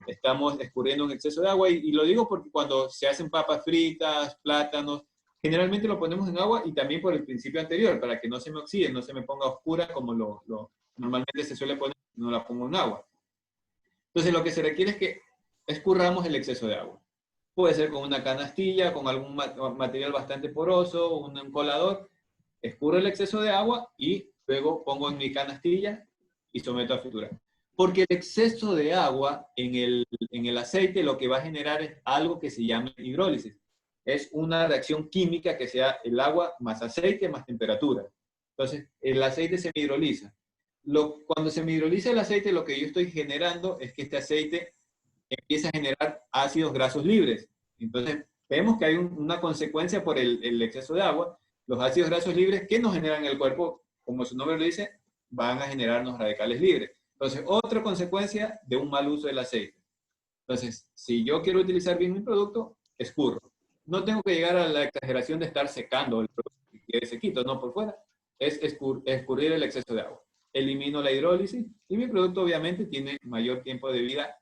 estamos escurriendo un exceso de agua y lo digo porque cuando se hacen papas fritas, plátanos, generalmente lo ponemos en agua y también por el principio anterior, para que no se me oxide, no se me ponga oscura como normalmente se suele poner, no la pongo en agua. Entonces lo que se requiere es que escurramos el exceso de agua. Puede ser con una canastilla, con algún material bastante poroso, un colador. Escurro el exceso de agua y luego pongo en mi canastilla y someto a fritura. Porque el exceso de agua en el aceite lo que va a generar es algo que se llama hidrólisis. es una reacción química que sea el agua más aceite más temperatura. Entonces, el aceite se hidroliza. Cuando se hidroliza el aceite, lo que yo estoy generando es que este aceite empieza a generar ácidos grasos libres. Entonces, vemos que hay una consecuencia por el exceso de agua. Los ácidos grasos libres que nos generan en el cuerpo, como su nombre lo dice, van a generarnos radicales libres. Entonces, otra consecuencia de un mal uso del aceite. Entonces, si yo quiero utilizar bien mi producto, escurro. No tengo que llegar a la exageración de estar secando el producto que quede sequito, no por fuera. Es escurrir el exceso de agua. Elimino la hidrólisis y mi producto obviamente tiene mayor tiempo de vida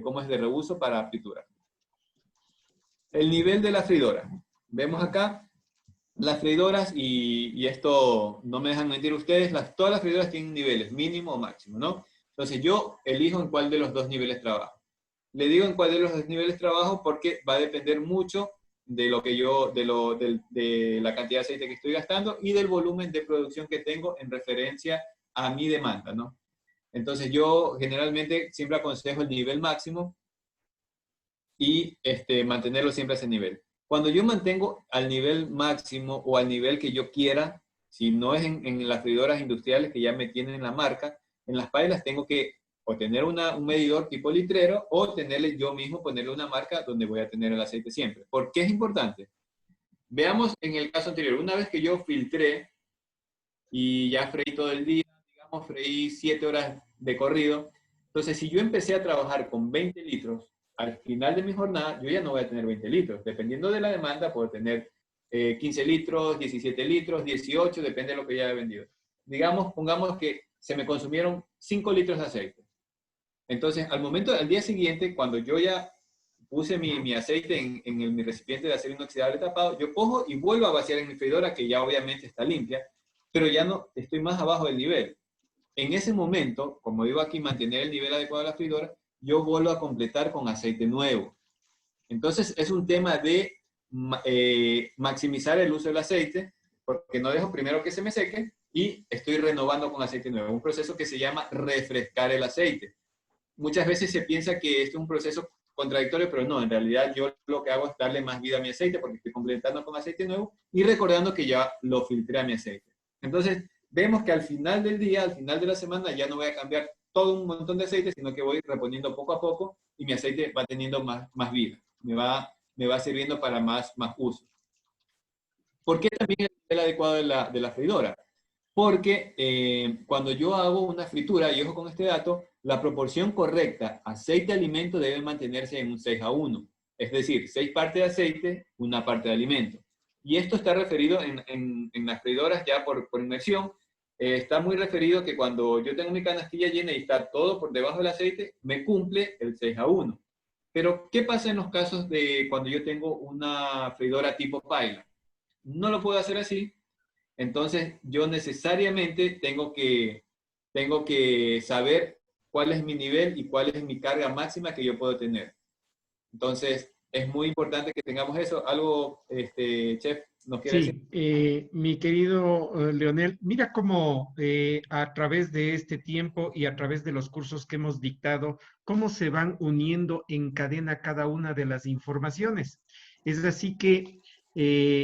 cómo es de reuso para fritura. El nivel de la freidora. Vemos acá las freidoras y esto no me dejan mentir ustedes, todas las freidoras tienen niveles, mínimo o máximo, ¿no? Entonces yo elijo en cuál de los dos niveles trabajo. Le digo en cuál de los dos niveles trabajo porque va a depender mucho de lo que de la cantidad de aceite que estoy gastando y del volumen de producción que tengo en referencia a mi demanda, ¿no? Entonces yo generalmente siempre aconsejo el nivel máximo y mantenerlo siempre a ese nivel. Cuando yo mantengo al nivel máximo o al nivel que yo quiera, si no es en las freidoras industriales que ya me tienen la marca, en las pailas tengo que o tener un medidor tipo litrero o tenerle yo mismo, ponerle una marca donde voy a tener el aceite siempre. ¿Por qué es importante? Veamos en el caso anterior, una vez que yo filtré y ya freí todo el día, digamos, freí 7 horas de corrido, entonces si yo empecé a trabajar con 20 litros, al final de mi jornada yo ya no voy a tener 20 litros. Dependiendo de la demanda, puedo tener 15 litros, 17 litros, 18, depende de lo que ya he vendido. Digamos, pongamos que se me consumieron 5 litros de aceite. Entonces, al día siguiente, cuando yo ya puse mi aceite en mi recipiente de acero inoxidable tapado, yo cojo y vuelvo a vaciar en mi freidora, que ya obviamente está limpia, pero ya no estoy más abajo del nivel. En ese momento, como digo aquí, mantener el nivel adecuado de la freidora, yo vuelvo a completar con aceite nuevo. Entonces, es un tema de maximizar el uso del aceite, porque no dejo primero que se me seque y estoy renovando con aceite nuevo. Un proceso que se llama refrescar el aceite. Muchas veces se piensa que esto es un proceso contradictorio, pero no, en realidad yo lo que hago es darle más vida a mi aceite porque estoy completando con aceite nuevo y recordando que ya lo filtré a mi aceite. Entonces, vemos que al final del día, al final de la semana, ya no voy a cambiar todo un montón de aceite, sino que voy reponiendo poco a poco y mi aceite va teniendo más vida, me va sirviendo para más uso. ¿Por qué también es el adecuado de la freidora? Porque cuando yo hago una fritura, y ojo con este dato, la proporción correcta aceite-alimento debe mantenerse en un 6:1. Es decir, 6 partes de aceite, 1 parte de alimento. Y esto está referido en las freidoras ya por inmersión. Está muy referido que cuando yo tengo mi canastilla llena y está todo por debajo del aceite, me cumple el 6:1. Pero, ¿qué pasa en los casos de cuando yo tengo una freidora tipo paila? No lo puedo hacer así. Entonces, yo necesariamente tengo que saber cuál es mi nivel y cuál es mi carga máxima que yo puedo tener. Entonces, es muy importante que tengamos eso. Algo, Chef, ¿nos quiere decir? Sí, mi querido Leonel, mira cómo a través de este tiempo y a través de los cursos que hemos dictado, cómo se van uniendo en cadena cada una de las informaciones. Es así que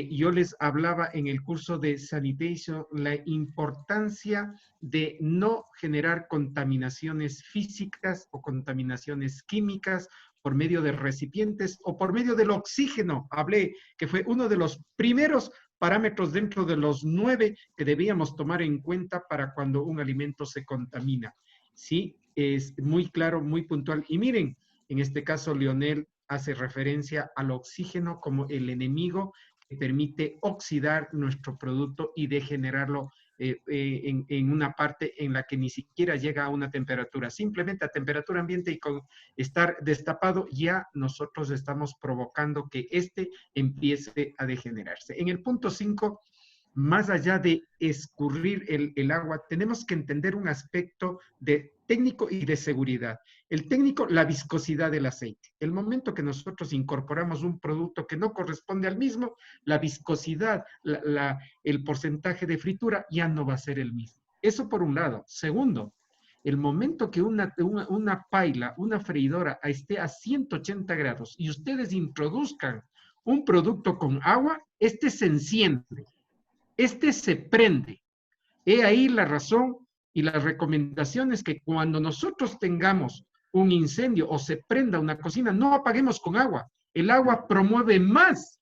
yo les hablaba en el curso de Sanitation la importancia de no generar contaminaciones físicas o contaminaciones químicas por medio de recipientes o por medio del oxígeno. Hablé que fue uno de los primeros parámetros dentro de los 9 que debíamos tomar en cuenta para cuando un alimento se contamina. Sí, es muy claro, muy puntual. Y miren, en este caso, Leonel hace referencia al oxígeno como el enemigo que permite oxidar nuestro producto y degenerarlo en una parte en la que ni siquiera llega a una temperatura. Simplemente a temperatura ambiente y con estar destapado, ya nosotros estamos provocando que empiece a degenerarse. En el punto 5, más allá de escurrir el agua, tenemos que entender un aspecto de técnico y de seguridad. El técnico, la viscosidad del aceite. El momento que nosotros incorporamos un producto que no corresponde al mismo, la viscosidad, el porcentaje de fritura ya no va a ser el mismo. Eso por un lado. Segundo, El momento que una paila, una freidora esté a 180 grados y ustedes introduzcan un producto con agua, este se enciende, este se prende. He ahí la razón y las recomendaciones que cuando nosotros tengamos un incendio o se prenda una cocina, no apaguemos con agua. El agua promueve más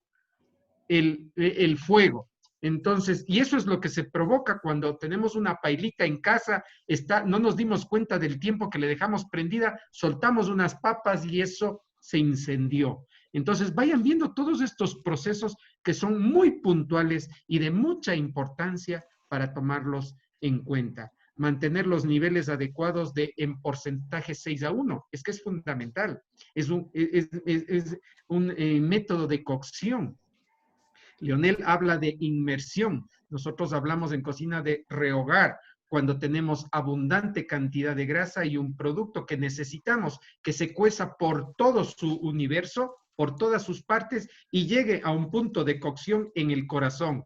el fuego. Entonces, y eso es lo que se provoca cuando tenemos una pailita en casa, no nos dimos cuenta del tiempo que le dejamos prendida, soltamos unas papas y eso se incendió. Entonces, vayan viendo todos estos procesos que son muy puntuales y de mucha importancia para tomarlos en cuenta. Mantener los niveles adecuados en porcentaje 6:1, es que es fundamental. Es un método de cocción. Leonel habla de inmersión. Nosotros hablamos en cocina de rehogar, cuando tenemos abundante cantidad de grasa y un producto que necesitamos que se cueza por todo su universo, por todas sus partes y llegue a un punto de cocción en el corazón.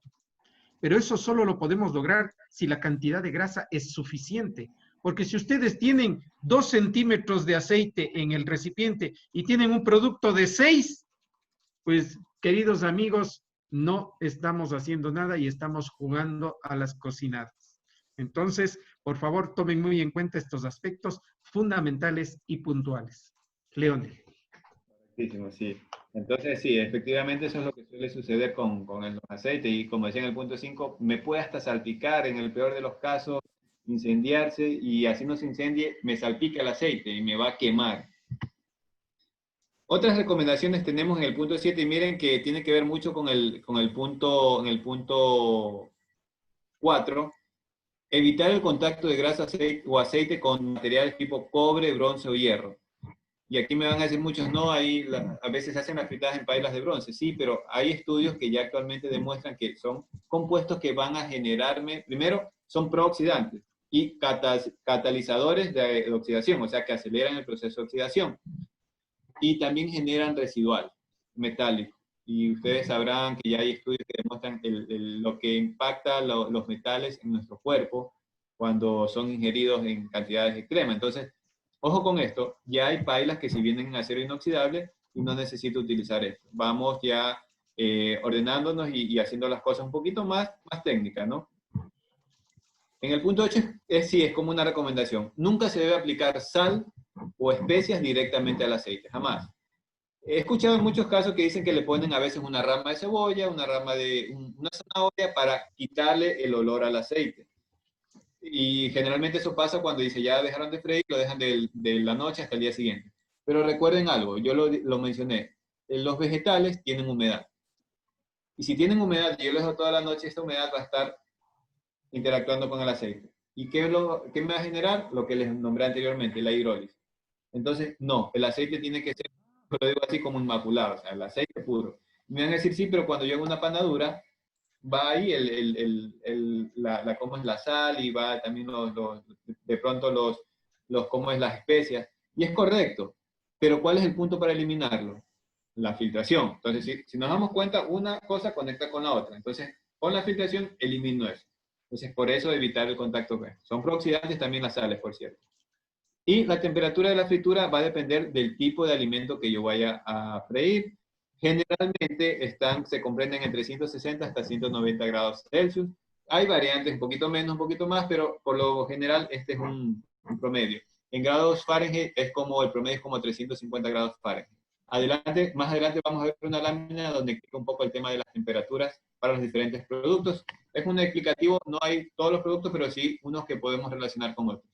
Pero eso solo lo podemos lograr si la cantidad de grasa es suficiente. Porque si ustedes tienen 2 centímetros de aceite en el recipiente y tienen un producto de 6, pues, queridos amigos, no estamos haciendo nada y estamos jugando a las cocinadas. Entonces, por favor, tomen muy en cuenta estos aspectos fundamentales y puntuales. Leonel. Correctísimo, sí. Entonces, sí, efectivamente eso es lo que suele suceder con el aceite y como decía en el punto 5, me puede hasta salpicar en el peor de los casos, incendiarse y así no se incendie, me salpica el aceite y me va a quemar. Otras recomendaciones tenemos en el punto 7 y miren que tiene que ver mucho con el punto 4, evitar el contacto de grasa o aceite con materiales tipo cobre, bronce o hierro. Y aquí me van a decir muchos, no, ahí a veces hacen las fritadas en pailas de bronce. Sí, pero hay estudios que ya actualmente demuestran que son compuestos que van a generarme, primero, son prooxidantes y catalizadores de oxidación, o sea, que aceleran el proceso de oxidación. Y también generan residual metálico. Y ustedes sabrán que ya hay estudios que demuestran lo que impacta los metales en nuestro cuerpo cuando son ingeridos en cantidades extremas. Entonces, ojo con esto, ya hay pailas que si vienen en acero inoxidable y no necesito utilizar esto. Vamos ya ordenándonos y haciendo las cosas un poquito más técnicas, ¿no? En el punto 8 sí, es como una recomendación. Nunca se debe aplicar sal o especias directamente al aceite, jamás. He escuchado en muchos casos que dicen que le ponen a veces una rama de cebolla, una rama de una zanahoria para quitarle el olor al aceite. Y generalmente eso pasa cuando dice ya dejaron de freír, lo dejan de la noche hasta el día siguiente. Pero recuerden algo, yo lo mencioné, los vegetales tienen humedad. Y si tienen humedad y yo lo dejo toda la noche, esta humedad va a estar interactuando con el aceite. ¿Y qué me va a generar? Lo que les nombré anteriormente, la hidrólisis. Entonces, no, el aceite tiene que ser, lo digo así, como inmaculado, o sea, el aceite puro. Me van a decir, sí, pero cuando yo hago una panadura, va ahí cómo es la sal y va también de pronto cómo es las especias. Y es correcto, pero ¿cuál es el punto para eliminarlo? La filtración. Entonces, si nos damos cuenta, una cosa conecta con la otra. Entonces, con la filtración, elimino eso. Entonces, por eso evitar el contacto con eso. Son prooxidantes también las sales, por cierto. Y la temperatura de la fritura va a depender del tipo de alimento que yo vaya a freír. Generalmente se comprenden entre 160 hasta 190 grados Celsius. Hay variantes un poquito menos, un poquito más, pero por lo general este es un promedio. En grados Fahrenheit el promedio es como 350 grados Fahrenheit. Más adelante vamos a ver una lámina donde explica un poco el tema de las temperaturas para los diferentes productos. Es un explicativo, no hay todos los productos, pero sí unos que podemos relacionar con otros.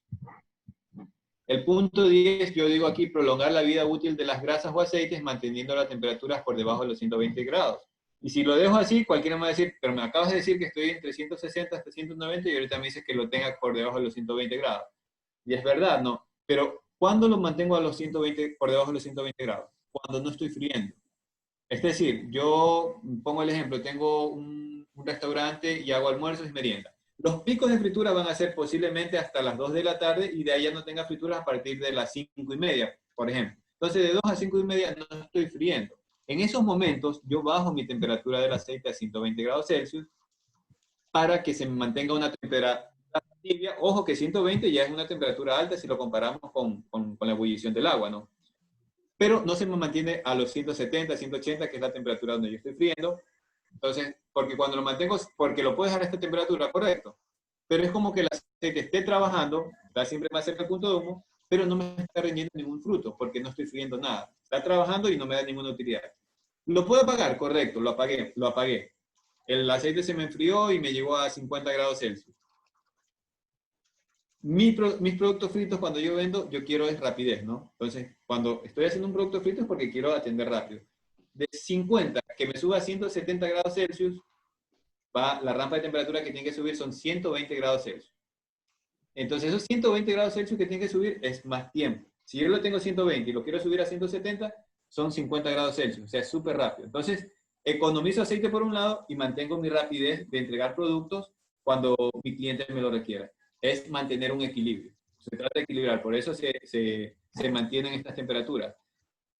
El punto 10, yo digo aquí, prolongar la vida útil de las grasas o aceites manteniendo las temperaturas por debajo de los 120 grados. Y si lo dejo así, cualquiera me va a decir, pero me acabas de decir que estoy entre 160 hasta 190 y ahorita me dices que lo tenga por debajo de los 120 grados. Y es verdad, ¿no? Pero ¿cuándo lo mantengo a los 120, por debajo de los 120 grados? Cuando no estoy friendo. Es decir, yo pongo el ejemplo, tengo un restaurante y hago almuerzos y merienda. Los picos de fritura van a ser posiblemente hasta las 2 de la tarde y de ahí ya no tenga frituras a partir de las 5:30, por ejemplo. Entonces, de 2 a 5:30 no estoy friendo. En esos momentos, yo bajo mi temperatura del aceite a 120 grados Celsius para que se mantenga una temperatura tibia. Ojo que 120 ya es una temperatura alta si lo comparamos con la ebullición del agua, ¿no? Pero no se me mantiene a los 170, 180, que es la temperatura donde yo estoy friendo. Entonces, porque cuando lo mantengo, porque lo puedo dejar a esta temperatura, correcto. Pero es como que el aceite esté trabajando, está siempre más cerca del punto de humo, pero no me está rindiendo ningún fruto, porque no estoy friendo nada. Está trabajando y no me da ninguna utilidad. ¿Lo puedo apagar? Correcto, lo apagué. El aceite se me enfrió y me llegó a 50 grados Celsius. Mis productos fritos, cuando yo vendo, yo quiero es rapidez, ¿no? Entonces, cuando estoy haciendo un producto frito es porque quiero atender rápido. De 50, que me suba a 170 grados Celsius, la rampa de temperatura que tiene que subir son 120 grados Celsius. Entonces, esos 120 grados Celsius que tiene que subir es más tiempo. Si yo lo tengo 120 y lo quiero subir a 170, son 50 grados Celsius, o sea, es súper rápido. Entonces, economizo aceite por un lado y mantengo mi rapidez de entregar productos cuando mi cliente me lo requiera. Es mantener un equilibrio. Se trata de equilibrar, por eso se mantienen estas temperaturas.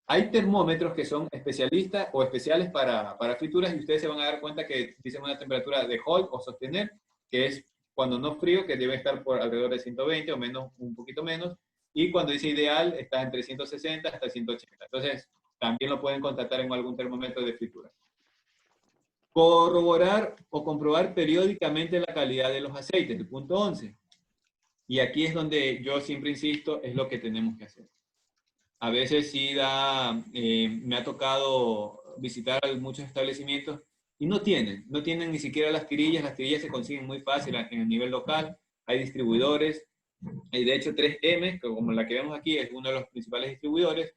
Hay termómetros que son especialistas o especiales para frituras y ustedes se van a dar cuenta que dicen una temperatura de hold o sostener, que es cuando no frío, que debe estar por alrededor de 120 o menos, un poquito menos, y cuando dice ideal está entre 160 hasta 180. Entonces, también lo pueden contratar en algún termómetro de fritura. Corroborar o comprobar periódicamente la calidad de los aceites, el punto 11. Y aquí es donde yo siempre insisto, es lo que tenemos que hacer. A veces sí me ha tocado visitar muchos establecimientos y no tienen ni siquiera las tirillas se consiguen muy fácil en el nivel local, hay distribuidores, hay de hecho 3M, que como la que vemos aquí es uno de los principales distribuidores,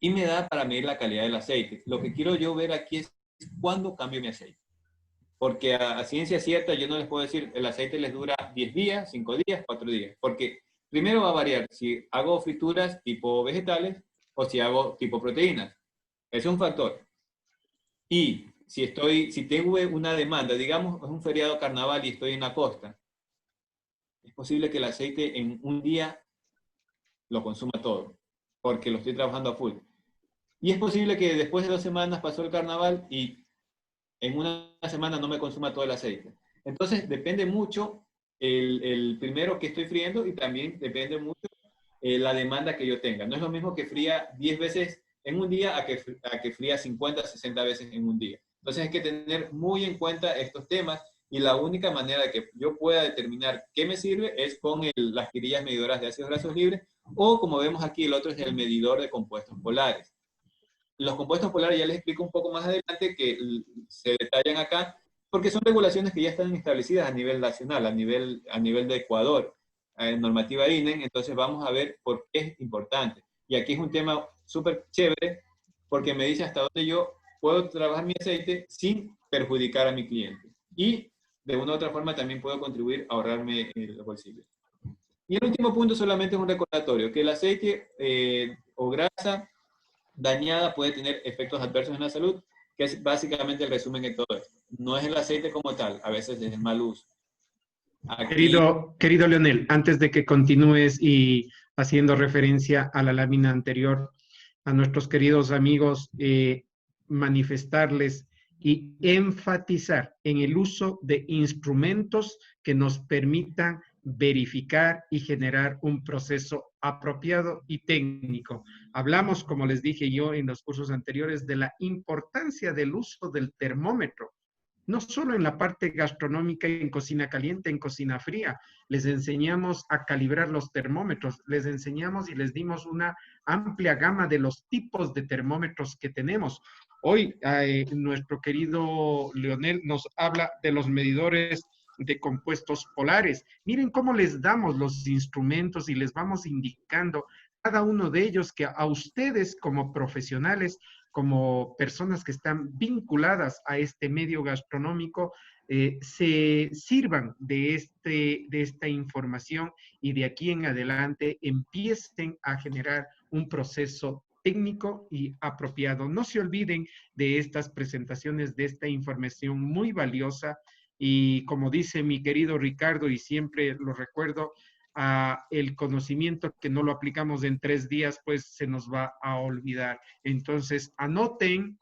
y me da para medir la calidad del aceite. Lo que quiero yo ver aquí es cuándo cambio mi aceite. Porque a ciencia cierta yo no les puedo decir, el aceite les dura 10 días, 5 días, 4 días. Porque primero va a variar si hago frituras tipo vegetales o si hago tipo proteínas. Es un factor. Y si tengo una demanda, digamos, es un feriado carnaval y estoy en la costa, es posible que el aceite en un día lo consuma todo, porque lo estoy trabajando a full. Y es posible que después de 2 semanas pasó el carnaval y en una semana no me consuma todo el aceite. Entonces, depende mucho el primero que estoy friendo y también depende mucho la demanda que yo tenga. No es lo mismo que fría 10 veces en un día a que fría 50, 60 veces en un día. Entonces, hay que tener muy en cuenta estos temas y la única manera de que yo pueda determinar qué me sirve es con las tirillas medidoras de ácidos grasos libres o, como vemos aquí, el otro es el medidor de compuestos polares. Los compuestos polares ya les explico un poco más adelante que se detallan acá, porque son regulaciones que ya están establecidas a nivel nacional, a nivel de Ecuador, normativa INEN, entonces vamos a ver por qué es importante. Y aquí es un tema súper chévere, porque me dice hasta dónde yo puedo trabajar mi aceite sin perjudicar a mi cliente. Y de una u otra forma también puedo contribuir a ahorrarme los bolsillos. Y el último punto solamente es un recordatorio, que el aceite o grasa dañada puede tener efectos adversos en la salud, que es básicamente el resumen de todo esto. No es el aceite como tal, a veces es el mal uso. Aquí... Querido Leonel, antes de que continúes y haciendo referencia a la lámina anterior, a nuestros queridos amigos, manifestarles y enfatizar en el uso de instrumentos que nos permitan verificar y generar un proceso apropiado y técnico. Hablamos, como les dije yo en los cursos anteriores, de la importancia del uso del termómetro, no solo en la parte gastronómica, en cocina caliente, en cocina fría. Les enseñamos a calibrar los termómetros, les enseñamos y les dimos una amplia gama de los tipos de termómetros que tenemos. Hoy nuestro querido Leonel nos habla de los medidores de compuestos polares. Miren cómo les damos los instrumentos y les vamos indicando cada uno de ellos que a ustedes como profesionales, como personas que están vinculadas a este medio gastronómico, se sirvan de esta información y de aquí en adelante empiecen a generar un proceso técnico y apropiado. No se olviden de estas presentaciones, de esta información muy valiosa y como dice mi querido Ricardo y siempre lo recuerdo, el conocimiento que no lo aplicamos en 3 días, pues se nos va a olvidar. Entonces, anoten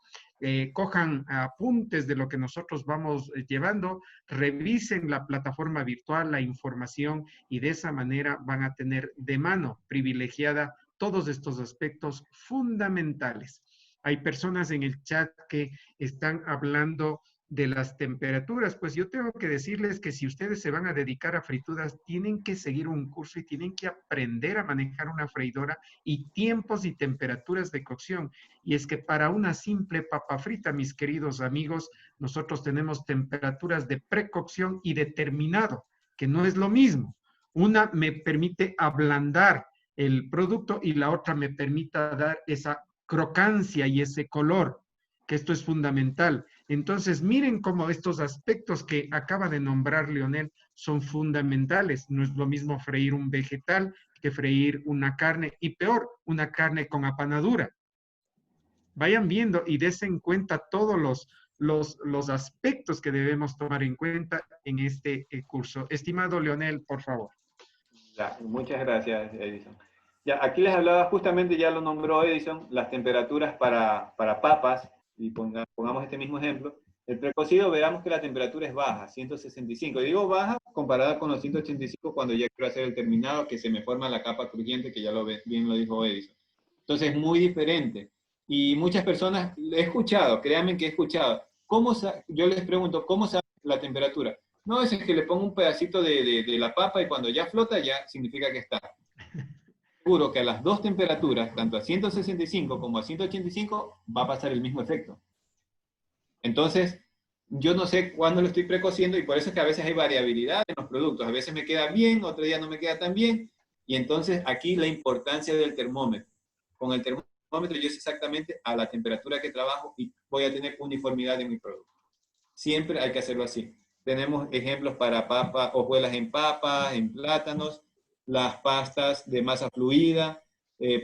cojan apuntes de lo que nosotros vamos llevando, revisen la plataforma virtual, la información, y de esa manera van a tener de mano privilegiada todos estos aspectos fundamentales. Hay personas en el chat que están hablando de las temperaturas. Pues yo tengo que decirles que si ustedes se van a dedicar a frituras, tienen que seguir un curso y tienen que aprender a manejar una freidora y tiempos y temperaturas de cocción. Y es que para una simple papa frita, mis queridos amigos, nosotros tenemos temperaturas de precocción y de terminado, que no es lo mismo. Una me permite ablandar el producto y la otra me permite dar esa crocancia y ese color, que esto es fundamental. Entonces, miren cómo estos aspectos que acaba de nombrar Leonel son fundamentales. No es lo mismo freír un vegetal que freír una carne, y peor, una carne con apanadura. Vayan viendo y des en cuenta todos los aspectos que debemos tomar en cuenta en este curso. Estimado Leonel, por favor. Ya, muchas gracias, Edison. Ya, aquí les hablaba justamente, ya lo nombró Edison, las temperaturas para papas, y pongamos este mismo ejemplo. El precocido, veamos que la temperatura es baja, 165. Digo baja comparada con los 185 cuando ya quiero hacer el terminado, que se me forma la capa crujiente, que ya bien lo dijo Edison. Entonces es muy diferente. Y muchas personas, he escuchado, créanme que he escuchado, yo les pregunto, ¿cómo sabe la temperatura? No, es que le pongo un pedacito de la papa y cuando ya flota ya significa que está. Seguro que a las dos temperaturas, tanto a 165 como a 185, va a pasar el mismo efecto. Entonces, yo no sé cuándo lo estoy precociendo y por eso es que a veces hay variabilidad en los productos. A veces me queda bien, otro día no me queda tan bien. Y entonces aquí la importancia del termómetro. Con el termómetro yo sé exactamente a la temperatura que trabajo y voy a tener uniformidad en mi producto. Siempre hay que hacerlo así. Tenemos ejemplos para papas, hojuelas en papas, en plátanos, las pastas de masa fluida,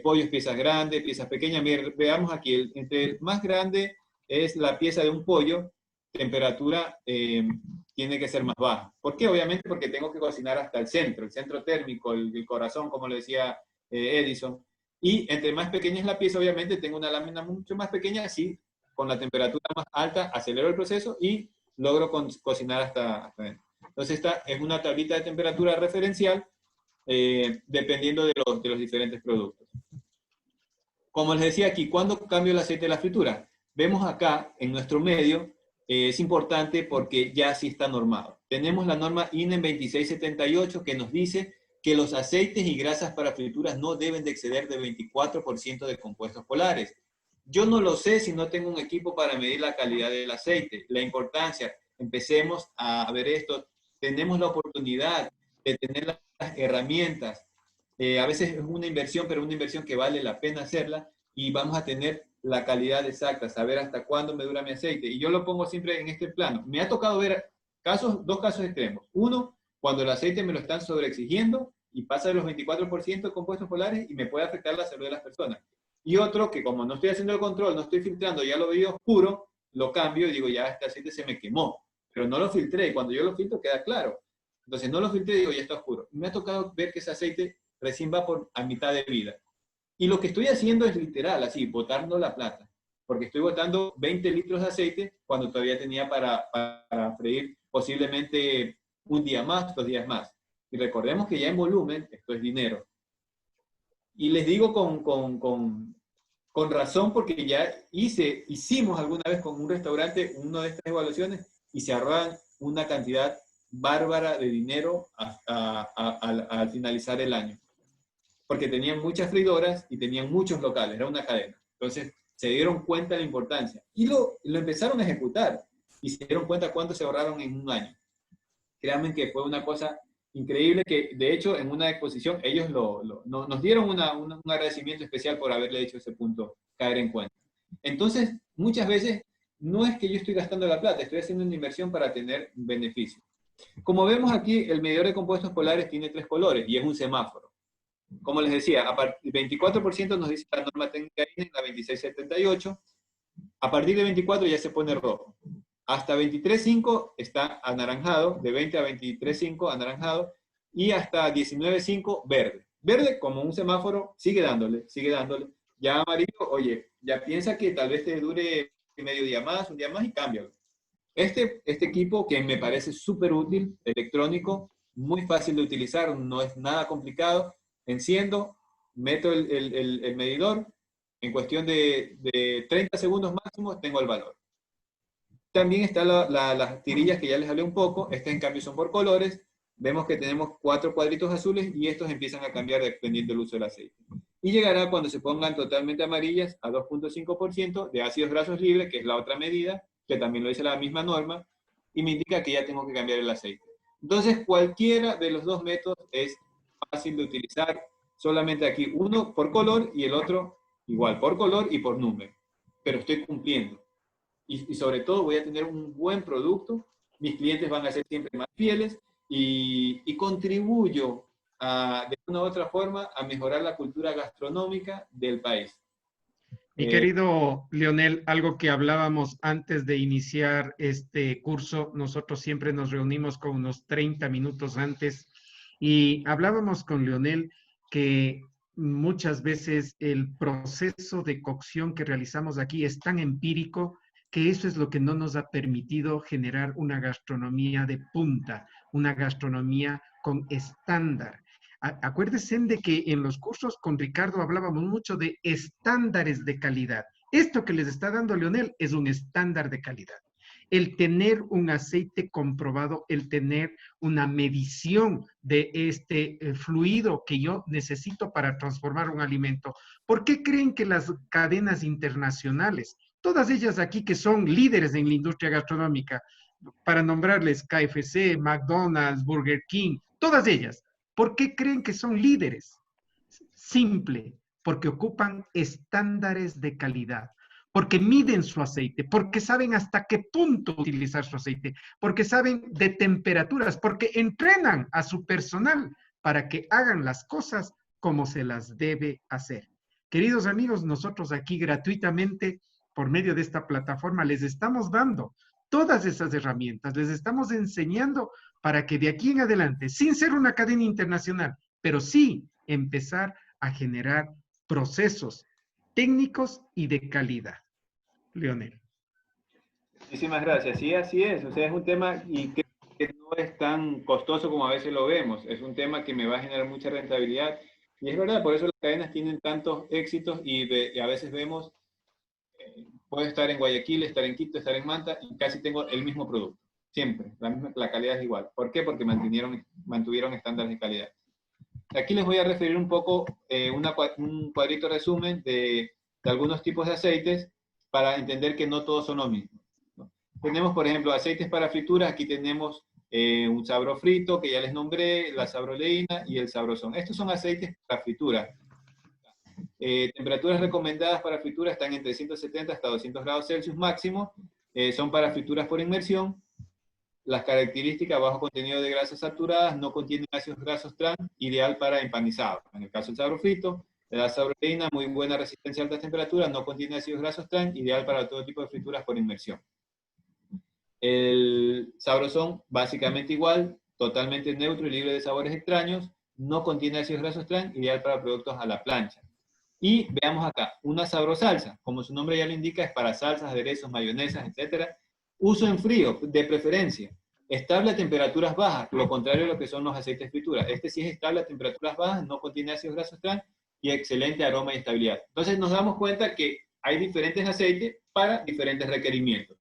pollos piezas grandes, piezas pequeñas. Miren, veamos aquí, entre el más grande es la pieza de un pollo, temperatura tiene que ser más baja. ¿Por qué? Obviamente porque tengo que cocinar hasta el centro térmico, el corazón, como le decía Edison. Y entre más pequeña es la pieza, obviamente tengo una lámina mucho más pequeña, así con la temperatura más alta acelero el proceso y logro cocinar hasta dentro. Entonces esta es una tablita de temperatura referencial dependiendo de los diferentes productos. Como les decía aquí, ¿cuándo cambio el aceite de la fritura? Vemos acá en nuestro medio, es importante porque ya sí está normado. Tenemos la norma INEM 2678 que nos dice que los aceites y grasas para frituras no deben de exceder de 24% de compuestos polares. Yo no lo sé si no tengo un equipo para medir la calidad del aceite. La importancia, empecemos a ver esto. Tenemos la oportunidad de tener las herramientas. A veces es una inversión, pero una inversión que vale la pena hacerla y vamos a tener la calidad exacta, saber hasta cuándo me dura mi aceite. Y yo lo pongo siempre en este plano. Me ha tocado ver dos casos extremos. Uno, cuando el aceite me lo están sobreexigiendo y pasa de los 24% de compuestos polares y me puede afectar la salud de las personas. Y otro que como no estoy haciendo el control, no estoy filtrando, ya lo veo oscuro, lo cambio y digo, ya este aceite se me quemó. Pero no lo filtré y cuando yo lo filtro queda claro. Entonces no lo filtré y digo, ya está oscuro. Me ha tocado ver que ese aceite recién va a mitad de vida. Y lo que estoy haciendo es literal, así, botando la plata. Porque estoy botando 20 litros de aceite cuando todavía tenía para freír posiblemente un día más, 2 días más. Y recordemos que ya en volumen esto es dinero. Y les digo con razón porque ya hicimos alguna vez con un restaurante una de estas evaluaciones y se ahorran una cantidad bárbara de dinero al finalizar el año. Porque tenían muchas freidoras y tenían muchos locales, era una cadena. Entonces se dieron cuenta de la importancia y lo empezaron a ejecutar y se dieron cuenta cuánto se ahorraron en un año. Créanme que fue una cosa increíble que, de hecho, en una exposición ellos nos dieron un agradecimiento especial por haberle hecho ese punto caer en cuenta. Entonces, muchas veces no es que yo estoy gastando la plata, estoy haciendo una inversión para tener un beneficio. Como vemos aquí, el medidor de compuestos polares tiene 3 colores y es un semáforo. Como les decía, el 24% nos dice la norma técnica INEM, la 2678. A partir de 24 ya se pone rojo. Hasta 23.5 está anaranjado, de 20 a 23.5 anaranjado, y hasta 19.5 verde. Verde, como un semáforo, sigue dándole. Ya amarillo, oye, ya piensa que tal vez te dure medio un día más y cámbialo. Este equipo que me parece súper útil, electrónico, muy fácil de utilizar, no es nada complicado. Enciendo, meto el medidor, en cuestión de 30 segundos máximo tengo el valor. También están las tirillas que ya les hablé un poco, estas en cambio son por colores. Vemos que tenemos 4 cuadritos azules y estos empiezan a cambiar dependiendo del uso del aceite. Y llegará cuando se pongan totalmente amarillas a 2.5% de ácidos grasos libres, que es la otra medida, que también lo dice la misma norma, y me indica que ya tengo que cambiar el aceite. Entonces, cualquiera de los dos métodos es fácil de utilizar, solamente aquí uno por color y el otro igual por color y por número. Pero estoy cumpliendo. Y sobre todo voy a tener un buen producto, mis clientes van a ser siempre más fieles y contribuyo de una u otra forma a mejorar la cultura gastronómica del país. Mi querido Leonel, algo que hablábamos antes de iniciar este curso, nosotros siempre nos reunimos con unos 30 minutos antes y hablábamos con Leonel que muchas veces el proceso de cocción que realizamos aquí es tan empírico que eso es lo que no nos ha permitido generar una gastronomía de punta, una gastronomía con estándar. Acuérdense de que en los cursos con Ricardo hablábamos mucho de estándares de calidad. Esto que les está dando Leonel es un estándar de calidad. El tener un aceite comprobado, el tener una medición de este fluido que yo necesito para transformar un alimento. ¿Por qué creen que las cadenas internacionales, todas ellas aquí que son líderes en la industria gastronómica, para nombrarles KFC, McDonald's, Burger King, todas ellas, ¿por qué creen que son líderes? Simple, porque ocupan estándares de calidad, porque miden su aceite, porque saben hasta qué punto utilizar su aceite, porque saben de temperaturas, porque entrenan a su personal para que hagan las cosas como se las debe hacer. Queridos amigos, nosotros aquí gratuitamente, por medio de esta plataforma, les estamos dando todas esas herramientas, les estamos enseñando para que de aquí en adelante, sin ser una cadena internacional, pero sí empezar a generar procesos técnicos y de calidad. Leonel. Muchísimas gracias. Sí, así es. O sea, es un tema y que no es tan costoso como a veces lo vemos. Es un tema que me va a generar mucha rentabilidad. Y es verdad, por eso las cadenas tienen tantos éxitos y a veces vemos, puedo estar en Guayaquil, estar en Quito, estar en Manta y casi tengo el mismo producto. Siempre. La calidad es igual. ¿Por qué? Porque mantuvieron estándares de calidad. Aquí les voy a referir un poco, un cuadrito resumen de algunos tipos de aceites para entender que no todos son lo mismo, ¿no? Tenemos, por ejemplo, aceites para frituras. Aquí tenemos un sabrofrito, que ya les nombré, la sabroleína y el sabrosón. Estos son aceites para fritura. Temperaturas recomendadas para fritura están entre 170 hasta 200 grados Celsius máximo. Son para frituras por inmersión. Las características: bajo contenido de grasas saturadas, no contienen ácidos grasos trans, ideal para empanizados. En el caso del sabrofrito, la sabroleína, muy buena resistencia a altas temperaturas, no contiene ácidos grasos trans, ideal para todo tipo de frituras por inmersión. El sabrosón, básicamente igual, totalmente neutro y libre de sabores extraños, no contiene ácidos grasos trans, ideal para productos a la plancha. Y veamos acá, una sabrosalsa, como su nombre ya lo indica, es para salsas, aderezos, mayonesas, etc. Uso en frío, de preferencia. Estable a temperaturas bajas, lo contrario a lo que son los aceites de fritura. Este sí es estable a temperaturas bajas, no contiene ácidos grasos trans y excelente aroma y estabilidad. Entonces nos damos cuenta que hay diferentes aceites para diferentes requerimientos.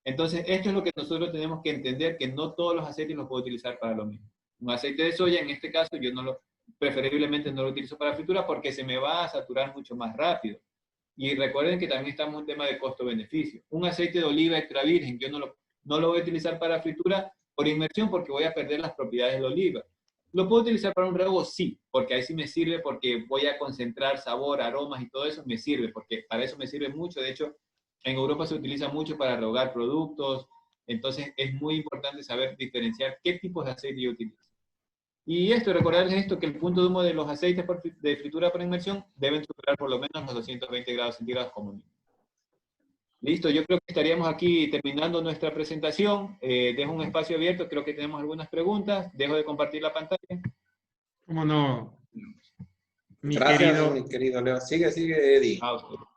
Entonces esto es lo que nosotros tenemos que entender, que no todos los aceites los puedo utilizar para lo mismo. Un aceite de soya, en este caso, yo preferiblemente no lo utilizo para fritura porque se me va a saturar mucho más rápido. Y recuerden que también estamos en un tema de costo-beneficio. Un aceite de oliva extra virgen, yo no lo voy a utilizar para fritura por inmersión porque voy a perder las propiedades de la oliva. ¿Lo puedo utilizar para un rehogo? Sí, porque ahí sí me sirve, porque voy a concentrar sabor, aromas y todo eso, me sirve, porque para eso me sirve mucho. De hecho, en Europa se utiliza mucho para rehogar productos, entonces es muy importante saber diferenciar qué tipos de aceite yo utilizo. Y recordarles esto, que el punto de humo de los aceites de fritura por inmersión deben superar por lo menos los 220 grados centígrados como mínimo. Listo, yo creo que estaríamos aquí terminando nuestra presentación. Dejo un espacio abierto, creo que tenemos algunas preguntas. Dejo de compartir la pantalla. ¿Cómo no? Gracias, mi querido Leo. Sigue, Eddie.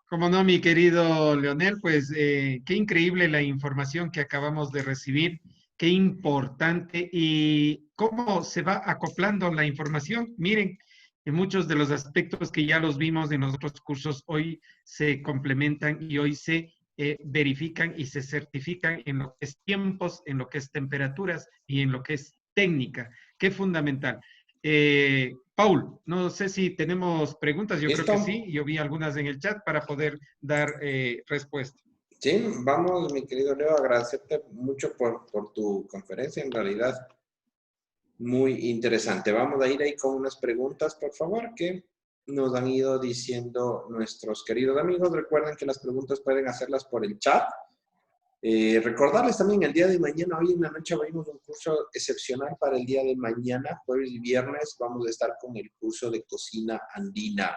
Como no, mi querido Leonel, pues qué increíble la información que acabamos de recibir, qué importante y cómo se va acoplando la información. Miren, en muchos de los aspectos que ya los vimos en los otros cursos, hoy se complementan y hoy se verifican y se certifican en lo que es tiempos, en lo que es temperaturas y en lo que es técnica. Qué fundamental. Paul, no sé si tenemos preguntas, yo creo que ¿Listo? sí, yo vi algunas en el chat para poder dar respuesta. Sí, vamos, mi querido Leo, agradecerte mucho por tu conferencia, en realidad muy interesante. Vamos a ir ahí con unas preguntas, por favor, que nos han ido diciendo nuestros queridos amigos. Recuerden que las preguntas pueden hacerlas por el chat. Recordarles también, el día de mañana, hoy en la noche, abrimos un curso excepcional para el día de mañana, jueves y viernes. Vamos a estar con el curso de cocina andina.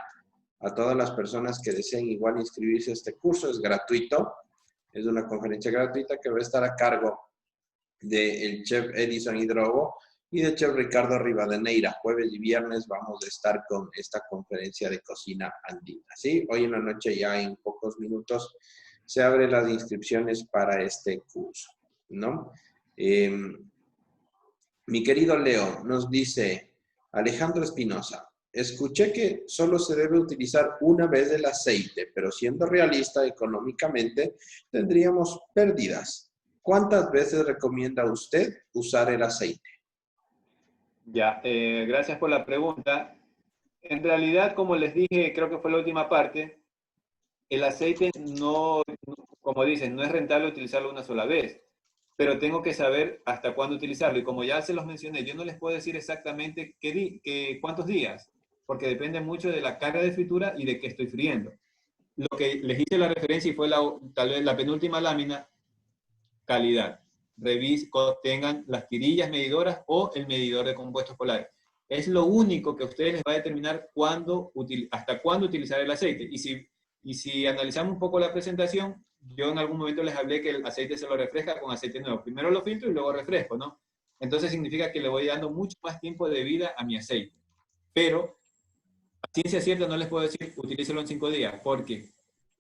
A todas las personas que deseen igual inscribirse a este curso, es gratuito. Es una conferencia gratuita que va a estar a cargo del chef Edison Hidrogo y del chef Ricardo Rivadeneira. Jueves y viernes vamos a estar con esta conferencia de cocina andina. ¿Sí? Hoy en la noche, ya en pocos minutos, se abren las inscripciones para este curso, ¿no? Mi querido Leo, nos dice Alejandro Espinosa, escuché que solo se debe utilizar una vez el aceite, pero siendo realista económicamente, tendríamos pérdidas. ¿Cuántas veces recomienda usted usar el aceite? Ya, gracias por la pregunta. En realidad, como les dije, creo que fue la última parte, el aceite no, como dicen, no es rentable utilizarlo una sola vez, pero tengo que saber hasta cuándo utilizarlo. Y como ya se los mencioné, yo no les puedo decir exactamente cuántos días, porque depende mucho de la carga de fritura y de qué estoy friendo. Lo que les hice la referencia y fue tal vez la penúltima lámina, calidad. Tengan las tirillas medidoras o el medidor de compuestos polares. Es lo único que a ustedes les va a determinar hasta cuándo utilizar el aceite. Y si analizamos un poco la presentación, yo en algún momento les hablé que el aceite se lo refresca con aceite nuevo. Primero lo filtro y luego refresco, ¿no? Entonces significa que le voy dando mucho más tiempo de vida a mi aceite. Pero a ciencia cierta no les puedo decir utilícelo en 5 días, porque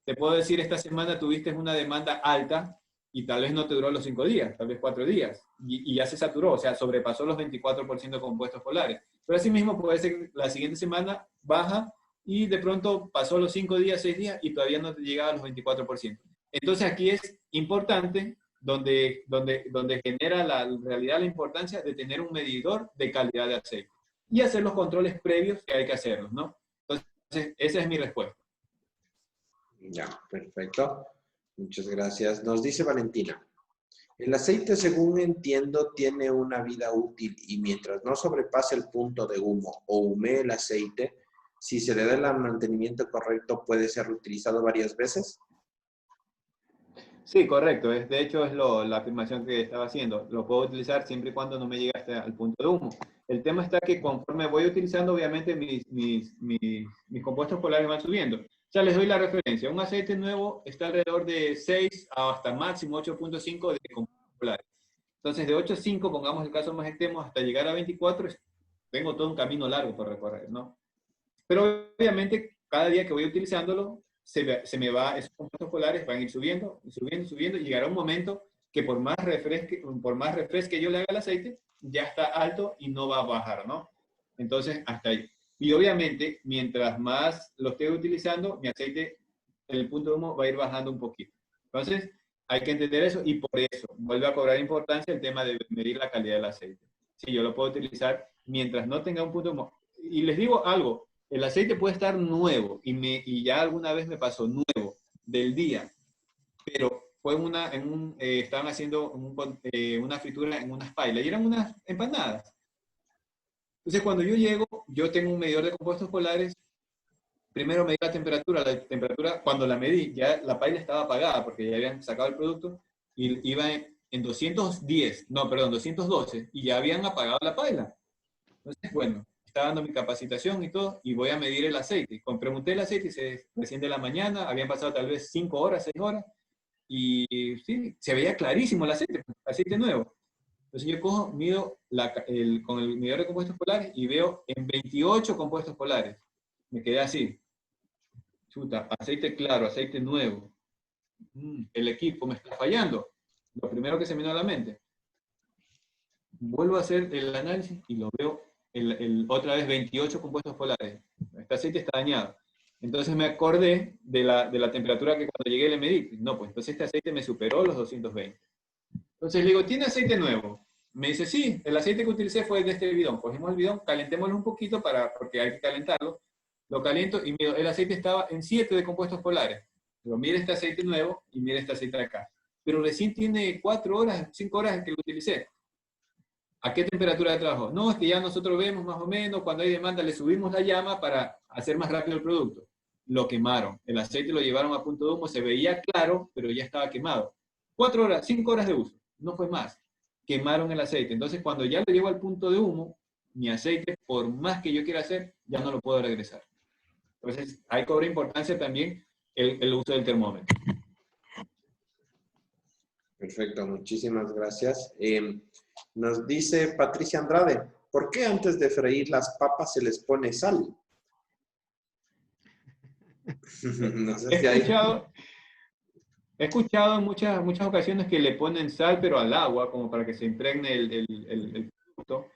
te puedo decir esta semana tuviste una demanda alta y tal vez no te duró los 5 días, tal vez 4 días, y ya se saturó, o sea, sobrepasó los 24% de compuestos polares. Pero así mismo puede ser que la siguiente semana baja y de pronto pasó los 5 días, 6 días y todavía no te llegaba a los 24%. Entonces aquí es importante, donde genera en realidad la importancia de tener un medidor de calidad de aceite y hacer los controles previos que hay que hacerlos, ¿no? Entonces, esa es mi respuesta. Ya, perfecto. Muchas gracias. Nos dice Valentina, el aceite, según entiendo, tiene una vida útil y mientras no sobrepase el punto de humo o humee el aceite, si se le da el mantenimiento correcto, puede ser reutilizado varias veces. Sí, correcto. De hecho, es la afirmación que estaba haciendo. Lo puedo utilizar siempre y cuando no me llegue hasta el punto de humo. El tema está que conforme voy utilizando, obviamente mis compuestos polares van subiendo. Ya les doy la referencia. Un aceite nuevo está alrededor de 6 hasta máximo 8.5 de compuestos polares. Entonces, de 8.5, pongamos el caso más extremo, hasta llegar a 24, tengo todo un camino largo por recorrer, ¿no? Pero obviamente, cada día que voy utilizándolo, esos compuestos polares van a ir subiendo, subiendo, subiendo, y llegará un momento que por más refresque yo le haga el aceite, ya está alto y no va a bajar, ¿no? Entonces, hasta ahí. Y obviamente, mientras más lo esté utilizando, mi aceite, el punto de humo va a ir bajando un poquito. Entonces, hay que entender eso y por eso vuelve a cobrar importancia el tema de medir la calidad del aceite. Si yo lo puedo utilizar mientras no tenga un punto de humo. Y les digo algo, el aceite puede estar nuevo, y ya alguna vez me pasó nuevo, del día, pero fue estaban haciendo una fritura en unas pailas, y eran unas empanadas. Entonces cuando yo llego, yo tengo un medidor de compuestos polares, primero medí la temperatura cuando la medí, ya la paila estaba apagada, porque ya habían sacado el producto, y iba en 212, y ya habían apagado la paila. Entonces, bueno, estaba dando mi capacitación y todo, y voy a medir el aceite. Pregunté el aceite, recién de la mañana, habían pasado tal vez 5 horas, 6 horas, y sí, se veía clarísimo el aceite nuevo. Entonces yo cojo, mido con el medidor de compuestos polares y veo en 28 compuestos polares. Me quedé así. chuta, aceite claro, aceite nuevo. El equipo me está fallando. Lo primero que se me vino a la mente. Vuelvo a hacer el análisis y lo veo otra vez 28 compuestos polares. Este aceite está dañado. Entonces me acordé de la temperatura que cuando llegué le medí. No, pues entonces este aceite me superó los 220. Entonces le digo, ¿tiene aceite nuevo? Me dice, sí, el aceite que utilicé fue de este bidón. Cogimos el bidón, calentémoslo un poquito porque hay que calentarlo. Lo caliento y miro, el aceite estaba en 7 de compuestos polares. Digo, mire este aceite nuevo y mire este aceite de acá. Pero recién tiene 4 horas, 5 horas en que lo utilicé. ¿A qué temperatura trabajó? No, es que ya nosotros vemos más o menos, cuando hay demanda le subimos la llama para hacer más rápido el producto. Lo quemaron. El aceite lo llevaron a punto de humo, se veía claro, pero ya estaba quemado. 4 horas, 5 horas de uso, no fue más. Quemaron el aceite. Entonces, cuando ya lo llevo al punto de humo, mi aceite, por más que yo quiera hacer, ya no lo puedo regresar. Entonces, ahí cobra importancia también el uso del termómetro. Perfecto, muchísimas gracias. Nos dice Patricia Andrade, ¿por qué antes de freír las papas se les pone sal? No sé si He escuchado en muchas ocasiones que le ponen sal, pero al agua, como para que se impregne el producto.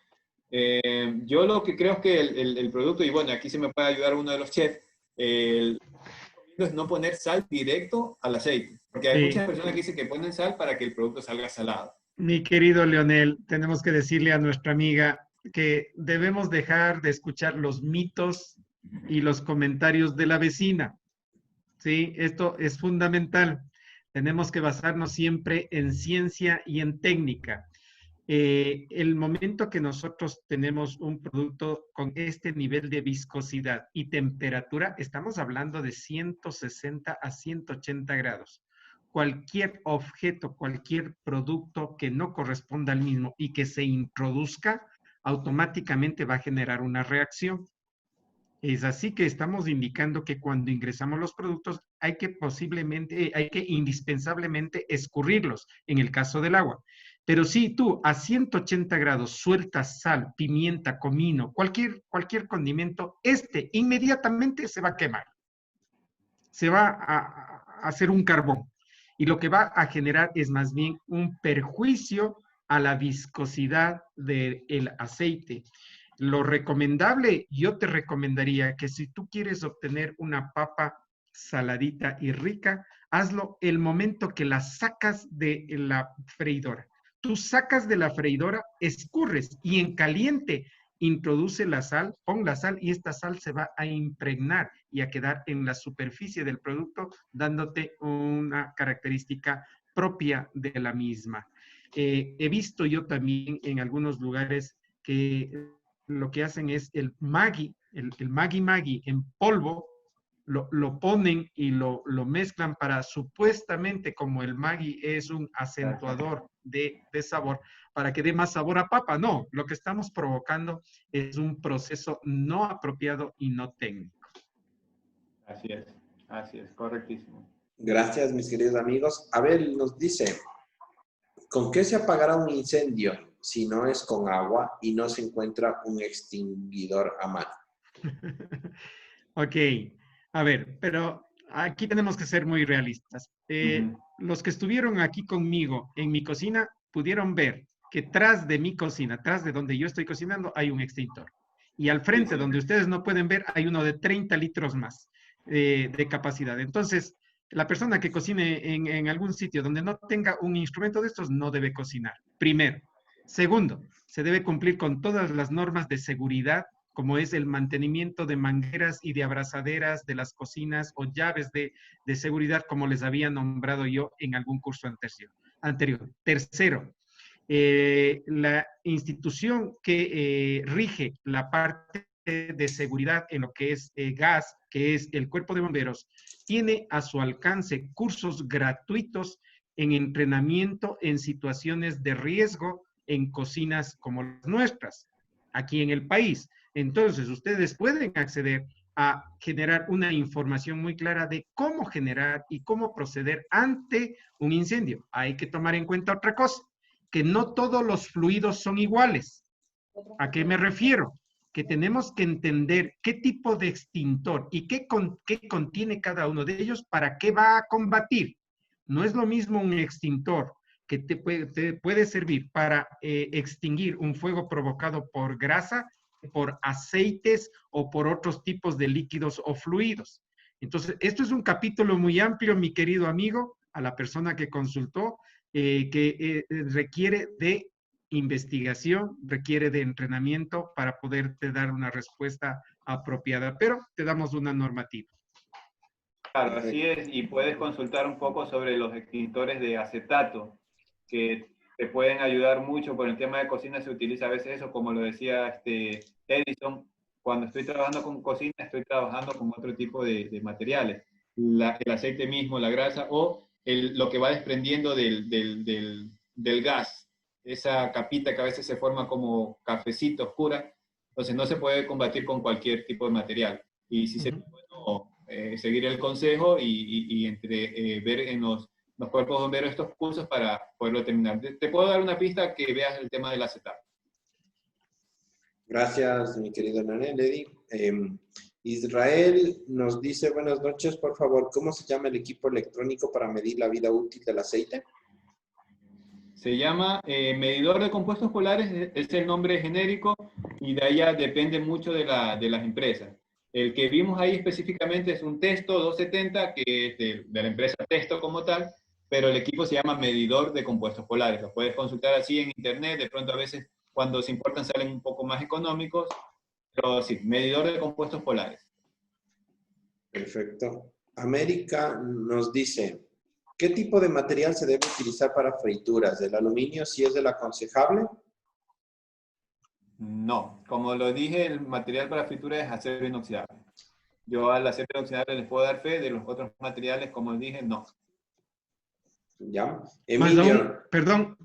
Yo lo que creo es que el producto, y bueno, aquí se me puede ayudar uno de los chefs, es no poner sal directo al aceite. Porque hay muchas personas que dicen que ponen sal para que el producto salga salado. Mi querido Leonel, tenemos que decirle a nuestra amiga que debemos dejar de escuchar los mitos y los comentarios de la vecina. Sí, esto es fundamental. Tenemos que basarnos siempre en ciencia y en técnica. El momento que nosotros tenemos un producto con este nivel de viscosidad y temperatura, estamos hablando de 160 a 180 grados. Cualquier objeto, cualquier producto que no corresponda al mismo y que se introduzca, automáticamente va a generar una reacción. Es así que estamos indicando que cuando ingresamos los productos hay que indispensablemente escurrirlos, en el caso del agua. Pero si tú a 180 grados sueltas sal, pimienta, comino, cualquier condimento, inmediatamente se va a quemar. Se va a hacer un carbón. Y lo que va a generar es más bien un perjuicio a la viscosidad del aceite. Lo recomendable, yo te recomendaría que si tú quieres obtener una papa saladita y rica, hazlo el momento que la sacas de la freidora. Tú sacas de la freidora, escurres y en caliente introduce la sal, pon la sal y esta sal se va a impregnar y a quedar en la superficie del producto, dándote una característica propia de la misma. He visto yo también en algunos lugares que lo que hacen es el Maggi en polvo, lo ponen y lo mezclan para supuestamente, como el Maggi es un acentuador de sabor, para que dé más sabor a papa. No, lo que estamos provocando es un proceso no apropiado y no técnico. Así es, correctísimo. Gracias, mis queridos amigos. Abel nos dice, ¿con qué se apagará un incendio si no es con agua y no se encuentra un extinguidor a mano? Ok, a ver, pero aquí tenemos que ser muy realistas. Los que estuvieron aquí conmigo en mi cocina pudieron ver que tras de mi cocina, tras de donde yo estoy cocinando, hay un extintor. Y al frente, donde ustedes no pueden ver, hay uno de 30 litros más de capacidad. Entonces, la persona que cocine en algún sitio donde no tenga un instrumento de estos no debe cocinar, primero. Segundo, se debe cumplir con todas las normas de seguridad, como es el mantenimiento de mangueras y de abrazaderas de las cocinas o llaves de seguridad, como les había nombrado yo en algún curso anterior. Tercero, la institución que rige la parte de seguridad en lo que es gas, que es el Cuerpo de Bomberos, tiene a su alcance cursos gratuitos en entrenamiento en situaciones de riesgo en cocinas como las nuestras, aquí en el país. Entonces, ustedes pueden acceder a generar una información muy clara de cómo generar y cómo proceder ante un incendio. Hay que tomar en cuenta otra cosa, que no todos los fluidos son iguales. ¿A qué me refiero? que tenemos que entender qué tipo de extintor y qué contiene cada uno de ellos, para qué va a combatir. No es lo mismo un extintor que te puede servir para extinguir un fuego provocado por grasa, por aceites o por otros tipos de líquidos o fluidos. Entonces, esto es un capítulo muy amplio, mi querido amigo, a la persona que consultó, que requiere de investigación, requiere de entrenamiento para poderte dar una respuesta apropiada, pero te damos una normativa. Claro, así es, y puedes consultar un poco sobre los extintores de acetato, que te pueden ayudar mucho. Por el tema de cocina se utiliza a veces eso, como lo decía Edison, cuando estoy trabajando con cocina, estoy trabajando con otro tipo de materiales, el aceite mismo, la grasa, o lo que va desprendiendo del gas, esa capita que a veces se forma como cafecito oscura, entonces no se puede combatir con cualquier tipo de material. Y si se puede seguir el consejo y ver en los cuerpos bomberos estos cursos para poderlo terminar. Te puedo dar una pista que veas el tema del acetato. Gracias, mi querido Naneledi. Israel nos dice, buenas noches, por favor, ¿cómo se llama el equipo electrónico para medir la vida útil del aceite? Se llama medidor de compuestos polares, es el nombre genérico, y de ahí ya depende mucho de las empresas. El que vimos ahí específicamente es un Testo 270, que es de la empresa Testo como tal, pero el equipo se llama medidor de compuestos polares. Lo puedes consultar así en internet, de pronto a veces cuando se importan salen un poco más económicos, pero sí, medidor de compuestos polares. Perfecto. América nos dice, ¿qué tipo de material se debe utilizar para frituras? ¿El aluminio si es el aconsejable? No, como lo dije, el material para fritura es acero inoxidable. Yo al acero inoxidable les puedo dar fe, de los otros materiales, como dije, no. ¿Ya? Emilio, perdón,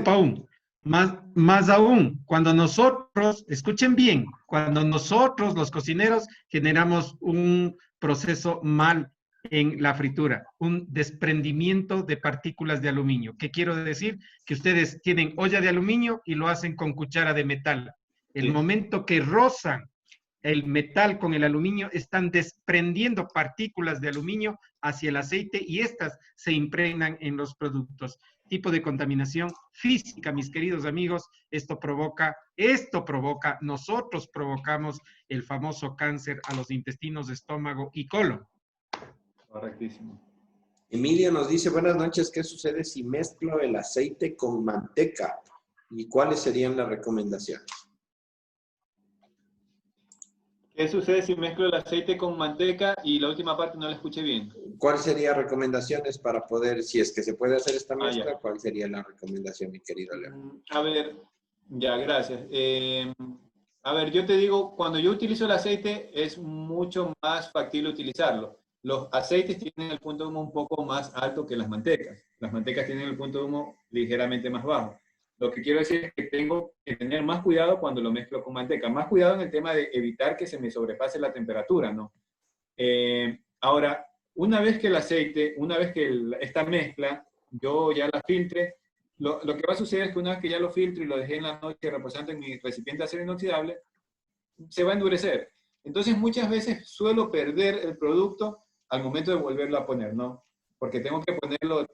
Paul. Más aún, cuando nosotros, escuchen bien, cuando nosotros, los cocineros, generamos un proceso mal en la fritura, un desprendimiento de partículas de aluminio. ¿Qué quiero decir? Que ustedes tienen olla de aluminio y lo hacen con cuchara de metal. El momento que rozan el metal con el aluminio, están desprendiendo partículas de aluminio hacia el aceite y estas se impregnan en los productos. Tipo de contaminación física, mis queridos amigos, nosotros provocamos el famoso cáncer a los intestinos, estómago y colon. Correctísimo. Emilio nos dice, buenas noches, ¿qué sucede si mezclo el aceite con manteca? ¿Y cuáles serían las recomendaciones? ¿Qué sucede si mezclo el aceite con manteca? Y la última parte no la escuché bien. ¿Cuáles serían recomendaciones para poder, si es que se puede hacer esta mezcla, cuál sería la recomendación, mi querido León? A ver, ya, gracias. A ver, yo te digo, cuando yo utilizo el aceite es mucho más factible utilizarlo. Los aceites tienen el punto de humo un poco más alto que las mantecas. Las mantecas tienen el punto de humo ligeramente más bajo. Lo que quiero decir es que tengo que tener más cuidado cuando lo mezclo con manteca. Más cuidado en el tema de evitar que se me sobrepase la temperatura, ¿no? Ahora, una vez que el aceite, esta mezcla, yo ya la filtre, lo que va a suceder es que una vez que ya lo filtro y lo dejé en la noche reposando en mi recipiente de acero inoxidable, se va a endurecer. Entonces, muchas veces suelo perder el producto al momento de volverlo a poner, ¿no? Porque tengo que ponerlo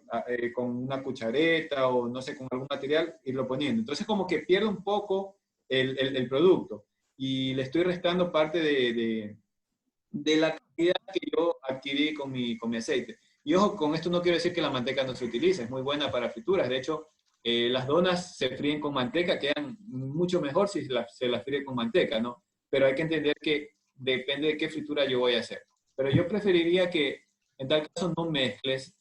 con una cuchareta o no sé, con algún material, irlo poniendo. Entonces como que pierdo un poco el producto y le estoy restando parte de la calidad que yo adquirí con mi aceite. Y ojo, con esto no quiero decir que la manteca no se utilice, es muy buena para frituras. De hecho, las donas se fríen con manteca, quedan mucho mejor si se las fríe con manteca, ¿no? Pero hay que entender que depende de qué fritura yo voy a hacer. Pero yo preferiría que en tal caso no mezcles,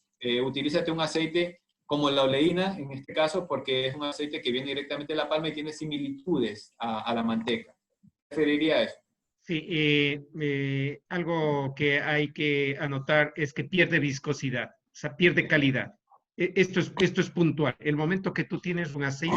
utilízate un aceite como la oleína, en este caso, porque es un aceite que viene directamente de la palma y tiene similitudes a la manteca. Preferiría eso. Sí, algo que hay que anotar es que pierde viscosidad, o sea, pierde calidad. Esto es puntual. El momento que tú tienes un aceite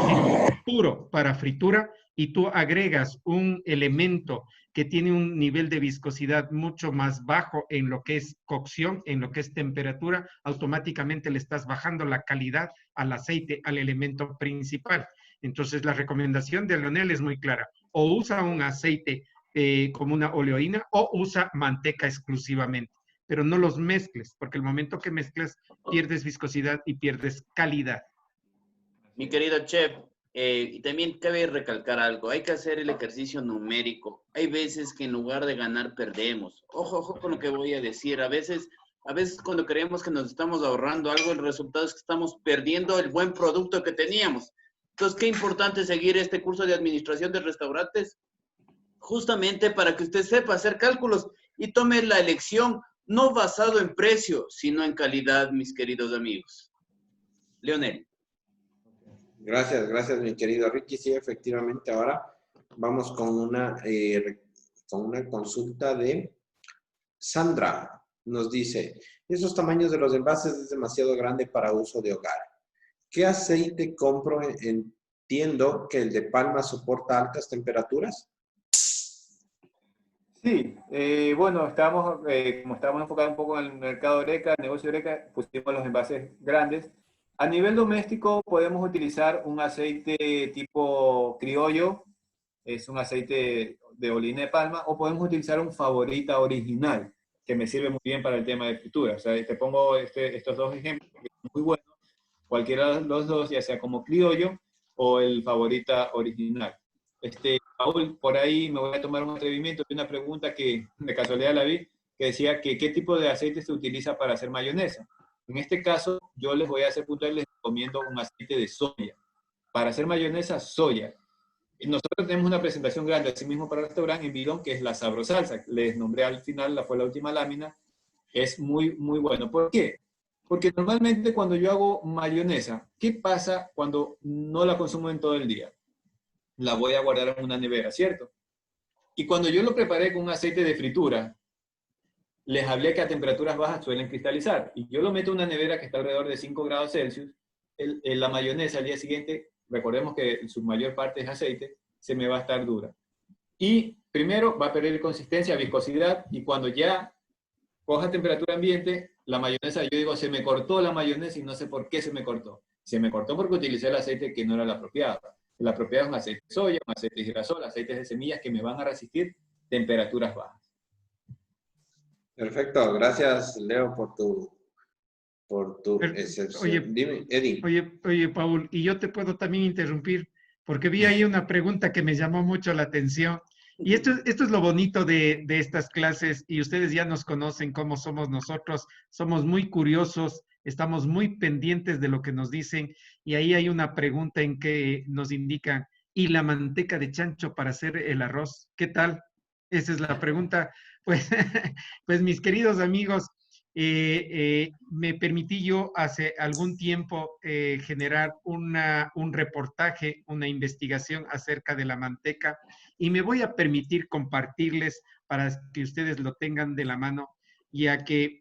puro para fritura y tú agregas un elemento que tiene un nivel de viscosidad mucho más bajo en lo que es cocción, en lo que es temperatura, automáticamente le estás bajando la calidad al aceite, al elemento principal. Entonces, la recomendación de Leonel es muy clara. o usa un aceite como una oleoína o usa manteca exclusivamente, pero no los mezcles, porque el momento que mezclas pierdes viscosidad y pierdes calidad. Mi querido chef, y también cabe recalcar algo, hay que hacer el ejercicio numérico. Hay veces que en lugar de ganar, perdemos. Ojo, ojo con lo que voy a decir. A veces cuando creemos que nos estamos ahorrando algo, el resultado es que estamos perdiendo el buen producto que teníamos. Entonces, qué importante seguir este curso de administración de restaurantes, justamente para que usted sepa hacer cálculos y tome la elección no basado en precio, sino en calidad, mis queridos amigos. Leonel. Gracias, mi querido Ricky. Sí, efectivamente, ahora vamos con una consulta de Sandra. Nos dice, esos tamaños de los envases es demasiado grande para uso de hogar. ¿Qué aceite compro? Entiendo que el de palma soporta altas temperaturas. Sí, bueno, como estamos enfocados un poco en el mercado Oreca, el negocio Oreca, pusimos los envases grandes. A nivel doméstico podemos utilizar un aceite tipo criollo, es un aceite de olina de palma, o podemos utilizar un Favorita original, que me sirve muy bien para el tema de fritura. O sea, te pongo estos dos ejemplos, que son muy buenos, cualquiera de los dos, ya sea como criollo o el Favorita original. Paul, por ahí me voy a tomar un atrevimiento de una pregunta que de casualidad la vi, que decía que qué tipo de aceite se utiliza para hacer mayonesa. En este caso, yo les voy a hacer puntual, les recomiendo un aceite de soya. Para hacer mayonesa, soya. Y nosotros tenemos una presentación grande, así mismo para el restaurante en Bidón, que es la Sabrosalsa. Les nombré al final, fue la última lámina. Es muy, muy bueno. ¿Por qué? Porque normalmente cuando yo hago mayonesa, ¿qué pasa cuando no la consumo en todo el día? La voy a guardar en una nevera, ¿cierto? Y cuando yo lo preparé con un aceite de fritura, les hablé que a temperaturas bajas suelen cristalizar. Y yo lo meto en una nevera que está alrededor de 5 grados Celsius. La mayonesa al día siguiente, recordemos que su mayor parte es aceite, se me va a estar dura. Y primero va a perder consistencia, viscosidad, y cuando ya coja temperatura ambiente, la mayonesa, yo digo, se me cortó la mayonesa y no sé por qué se me cortó. Se me cortó porque utilicé el aceite que no era el apropiado. El apropiado es un aceite de soya, un aceite de girasol, aceites de semillas que me van a resistir temperaturas bajas. Perfecto, gracias Leo por tu excepción. Oye, Dime, Eddie. Oye, Paul, y yo te puedo también interrumpir, porque vi ahí una pregunta que me llamó mucho la atención. Y esto es lo bonito de estas clases, y ustedes ya nos conocen cómo somos nosotros, somos muy curiosos, estamos muy pendientes de lo que nos dicen, y ahí hay una pregunta en que nos indican, ¿y la manteca de chancho para hacer el arroz? ¿Qué tal? Esa es la pregunta. Pues, pues mis queridos amigos, me permití yo hace algún tiempo generar un reportaje, una investigación acerca de la manteca y me voy a permitir compartirles para que ustedes lo tengan de la mano, ya que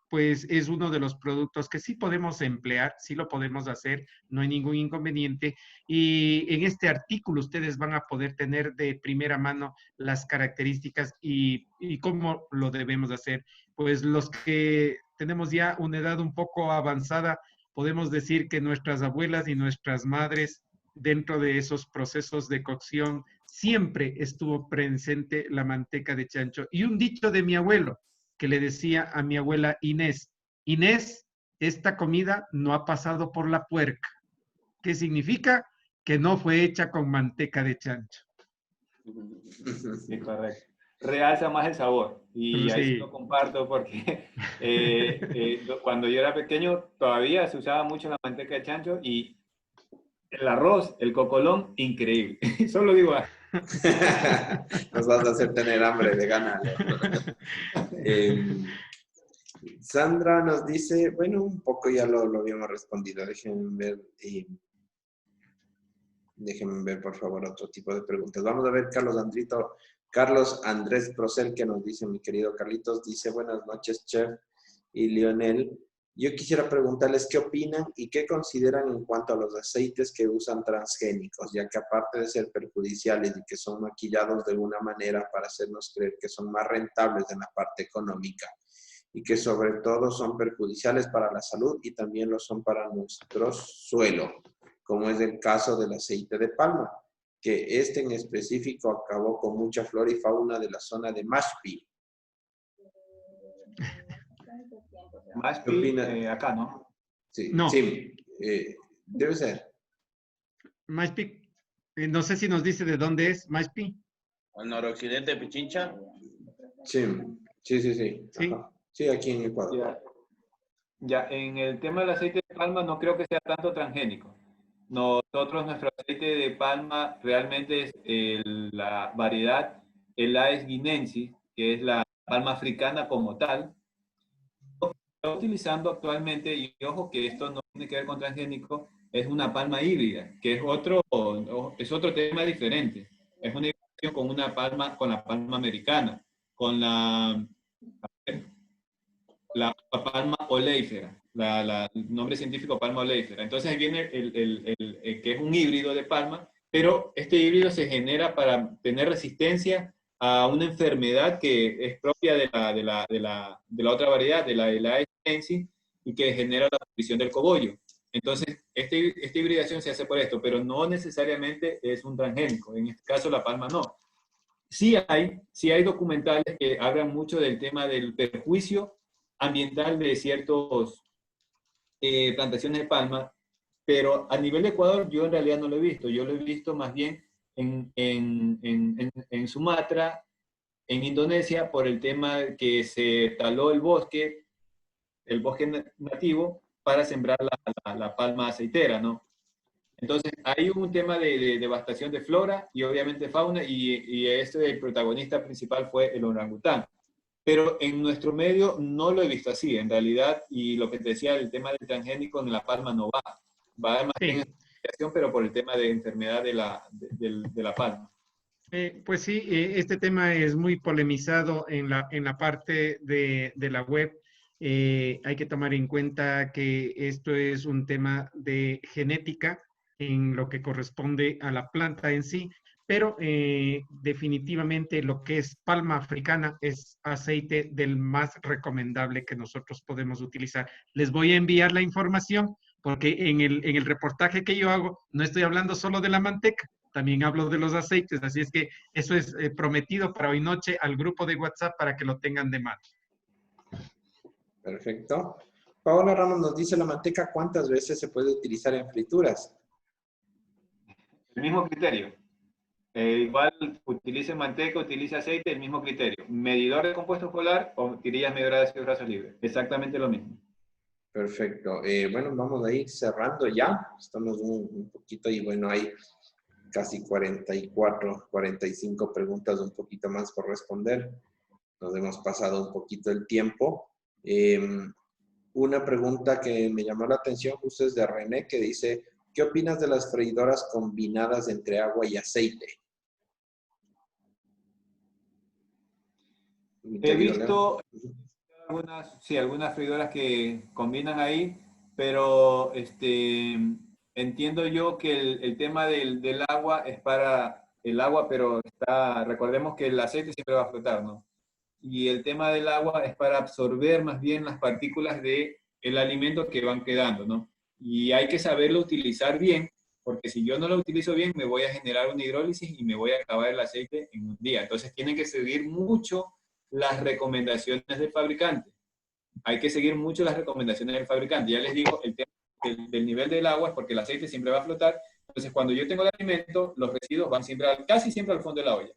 pues es uno de los productos que sí podemos emplear, sí lo podemos hacer, no hay ningún inconveniente. Y en este artículo ustedes van a poder tener de primera mano las características y cómo lo debemos hacer. Pues los que tenemos ya una edad un poco avanzada, podemos decir que nuestras abuelas y nuestras madres, dentro de esos procesos de cocción, siempre estuvo presente la manteca de chancho. Y un dicho de mi abuelo, que le decía a mi abuela Inés, Inés, esta comida no ha pasado por la puerca. ¿Qué significa? Que no fue hecha con manteca de chancho. Sí, correcto. Realza más el sabor. Y ahí sí lo comparto porque cuando yo era pequeño todavía se usaba mucho la manteca de chancho y el arroz, el cocolón, increíble. Solo digo así. Nos vas a hacer tener hambre de ganas. Sandra nos dice, bueno, un poco ya lo habíamos respondido. Déjenme ver, por favor, otro tipo de preguntas. Vamos a ver, Carlos Andrés Procel, que nos dice, mi querido Carlitos, dice, buenas noches, chef y Lionel. Yo quisiera preguntarles qué opinan y qué consideran en cuanto a los aceites que usan transgénicos, ya que aparte de ser perjudiciales y que son maquillados de alguna manera para hacernos creer que son más rentables en la parte económica y que sobre todo son perjudiciales para la salud y también lo son para nuestro suelo, como es el caso del aceite de palma. que este en específico acabó con mucha flora y fauna de la zona de Mashpee. Mashpee, acá, ¿no? Sí, No. sí, debe ser. Mashpee, no sé si nos dice de dónde es Mashpee. ¿Al noroccidente de Pichincha? Sí, sí, sí, sí. Sí. Ajá. Sí, aquí en Ecuador. Ya, en el tema del aceite de palma no creo que sea tanto transgénico. Nosotros, nuestro aceite de palma realmente es la variedad, el Aes guinensis, que es la palma africana como tal. Lo que está utilizando actualmente, y ojo que esto no tiene que ver con transgénico, es una palma híbrida, que es otro tema diferente. Es una hibridación con una palma, con la palma americana, con la palma oleífera, el nombre científico palma oleífera. Entonces viene el que es un híbrido de palma, pero este híbrido se genera para tener resistencia a una enfermedad que es propia de la otra variedad, de la Aedes, y que genera la pudrición del cogollo. Entonces, esta hibridación se hace por esto, pero no necesariamente es un transgénico. En este caso, la palma no. Sí hay documentales que hablan mucho del tema del perjuicio ambiental de ciertas plantaciones de palma, pero a nivel de Ecuador yo en realidad no lo he visto. Yo lo he visto más bien en Sumatra, en Indonesia, por el tema que se taló el bosque nativo, para sembrar la palma aceitera, ¿no? Entonces, hay un tema de devastación de flora y obviamente fauna, y el protagonista principal fue el orangután. Pero en nuestro medio no lo he visto así, en realidad, y lo que te decía, el tema del transgénico en la palma no va. Va más bien en asociación, pero por el tema de enfermedad de la palma. Pues sí, este tema es muy polemizado en la parte de la web. Hay que tomar en cuenta que esto es un tema de genética en lo que corresponde a la planta en sí, pero definitivamente lo que es palma africana es aceite del más recomendable que nosotros podemos utilizar. Les voy a enviar la información porque en el reportaje que yo hago no estoy hablando solo de la manteca, también hablo de los aceites, así es que eso es prometido para hoy noche al grupo de WhatsApp para que lo tengan de mano. Perfecto. Paola Ramos nos dice, la manteca, ¿cuántas veces se puede utilizar en frituras? El mismo criterio. Igual utilice manteca, utilice aceite, el mismo criterio. Medidor de compuesto polar o tirillas medidoras de ácidos grasos libres. Exactamente lo mismo. Perfecto. Bueno, vamos a ir cerrando ya. Estamos un poquito ahí. Bueno, hay casi 44, 45 preguntas, un poquito más por responder. Nos hemos pasado un poquito el tiempo. Una pregunta que me llamó la atención justo es de René, que dice, ¿qué opinas de las freidoras combinadas entre agua y aceite? He visto algunas freidoras que combinan ahí, pero entiendo yo que el tema del agua es para el agua, pero recordemos que el aceite siempre va a flotar, ¿no? Y el tema del agua es para absorber más bien las partículas del alimento que van quedando, ¿no? Y hay que saberlo utilizar bien, porque si yo no lo utilizo bien, me voy a generar una hidrólisis y me voy a acabar el aceite en un día. Entonces tienen que seguir mucho las recomendaciones del fabricante. Hay que seguir mucho las recomendaciones del fabricante. Ya les digo, el tema del nivel del agua es porque el aceite siempre va a flotar. Entonces, cuando yo tengo el alimento, los residuos van casi siempre al fondo de la olla.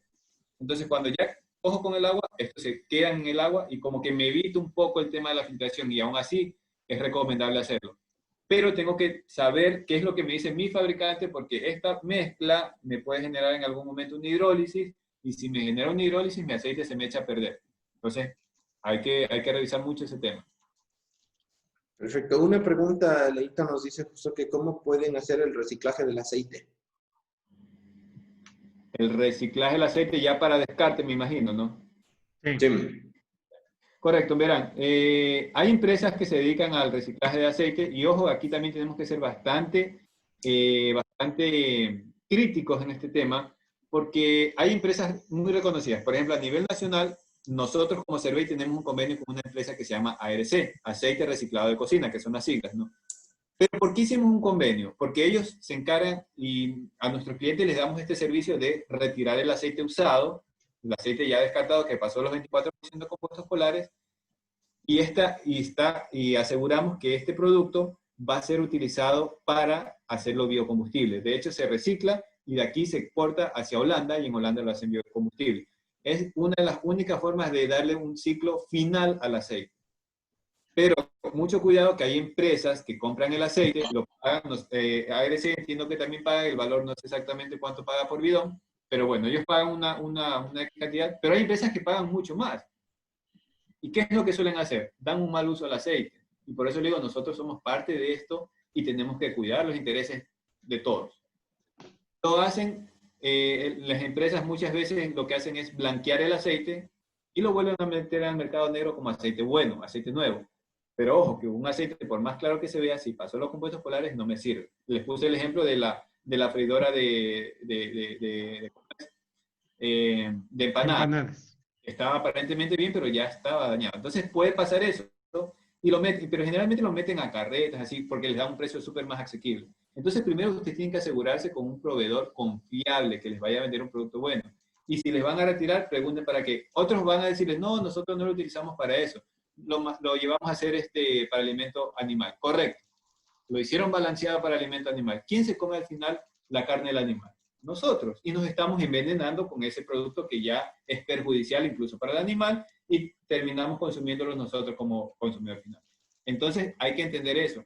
Entonces, cuando ya cojo con el agua, esto se queda en el agua y como que me evita un poco el tema de la filtración, y aún así es recomendable hacerlo. Pero tengo que saber qué es lo que me dice mi fabricante, porque esta mezcla me puede generar en algún momento una hidrólisis, y si me genera una hidrólisis, mi aceite se me echa a perder. Entonces, hay que revisar mucho ese tema. Perfecto. Una pregunta, Leita nos dice justo que ¿cómo pueden hacer el reciclaje del aceite? El reciclaje del aceite ya para descarte, me imagino, ¿no? Sí. Correcto, verán. Hay empresas que se dedican al reciclaje de aceite, y ojo, aquí también tenemos que ser bastante críticos en este tema, porque hay empresas muy reconocidas. Por ejemplo, a nivel nacional, nosotros como Servei tenemos un convenio con una empresa que se llama ARC, Aceite Reciclado de Cocina, que son las siglas, ¿no? Pero ¿por qué hicimos un convenio? Porque ellos se encargan y a nuestros clientes les damos este servicio de retirar el aceite usado, el aceite ya descartado que pasó los 24% de compuestos polares, y aseguramos que este producto va a ser utilizado para hacerlo biocombustible. De hecho, se recicla y de aquí se exporta hacia Holanda y en Holanda lo hacen biocombustible. Es una de las únicas formas de darle un ciclo final al aceite. Pero mucho cuidado que hay empresas que compran el aceite, lo pagan, ARC entiendo que también paga, el valor no sé exactamente cuánto paga por bidón, pero bueno, ellos pagan una cantidad, pero hay empresas que pagan mucho más. ¿Y qué es lo que suelen hacer? Dan un mal uso al aceite. Y por eso le digo, nosotros somos parte de esto y tenemos que cuidar los intereses de todos. Lo hacen, las empresas muchas veces lo que hacen es blanquear el aceite y lo vuelven a meter al mercado negro como aceite bueno, aceite nuevo. Pero ojo, que un aceite, por más claro que se vea, si pasó los compuestos polares, no me sirve. Les puse el ejemplo de la freidora de empanadas. Estaba aparentemente bien, pero ya estaba dañado. Entonces puede pasar eso, ¿no? Pero generalmente lo meten a carretas, así, porque les da un precio súper más asequible. Entonces primero ustedes tienen que asegurarse con un proveedor confiable que les vaya a vender un producto bueno. Y si les van a retirar, pregunten para qué. Otros van a decirles, no, nosotros no lo utilizamos para eso. Lo llevamos a hacer para alimento animal. Correcto. Lo hicieron balanceado para alimento animal. ¿Quién se come al final la carne del animal? Nosotros. Y nos estamos envenenando con ese producto que ya es perjudicial incluso para el animal y terminamos consumiéndolo nosotros como consumidor final. Entonces hay que entender eso.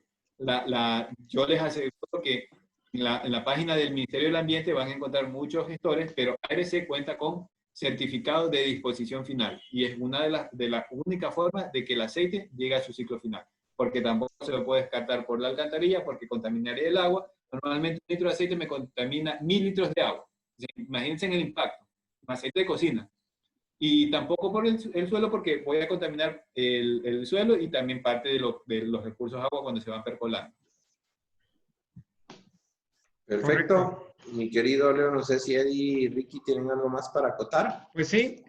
Yo les aseguro que en la página del Ministerio del Ambiente van a encontrar muchos gestores, pero ARC cuenta con certificado de disposición final y es una de las únicas formas de que el aceite llegue a su ciclo final, porque tampoco se lo puede descartar por la alcantarilla porque contaminaría el agua. Normalmente un litro de aceite me contamina 1000 litros de agua. Imagínense en el impacto, un aceite de cocina. Y tampoco por el suelo porque voy a contaminar el suelo y también parte de los recursos de agua cuando se van percolando. Perfecto. Correcto. Mi querido Leo, no sé si Eddie y Ricky tienen algo más para acotar. Pues sí,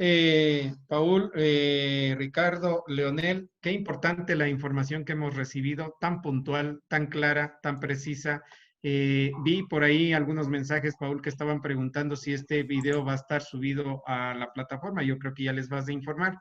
Paul, Ricardo, Leonel, qué importante la información que hemos recibido, tan puntual, tan clara, tan precisa. Vi por ahí algunos mensajes, Paul, que estaban preguntando si este video va a estar subido a la plataforma. Yo creo que ya les vas a informar.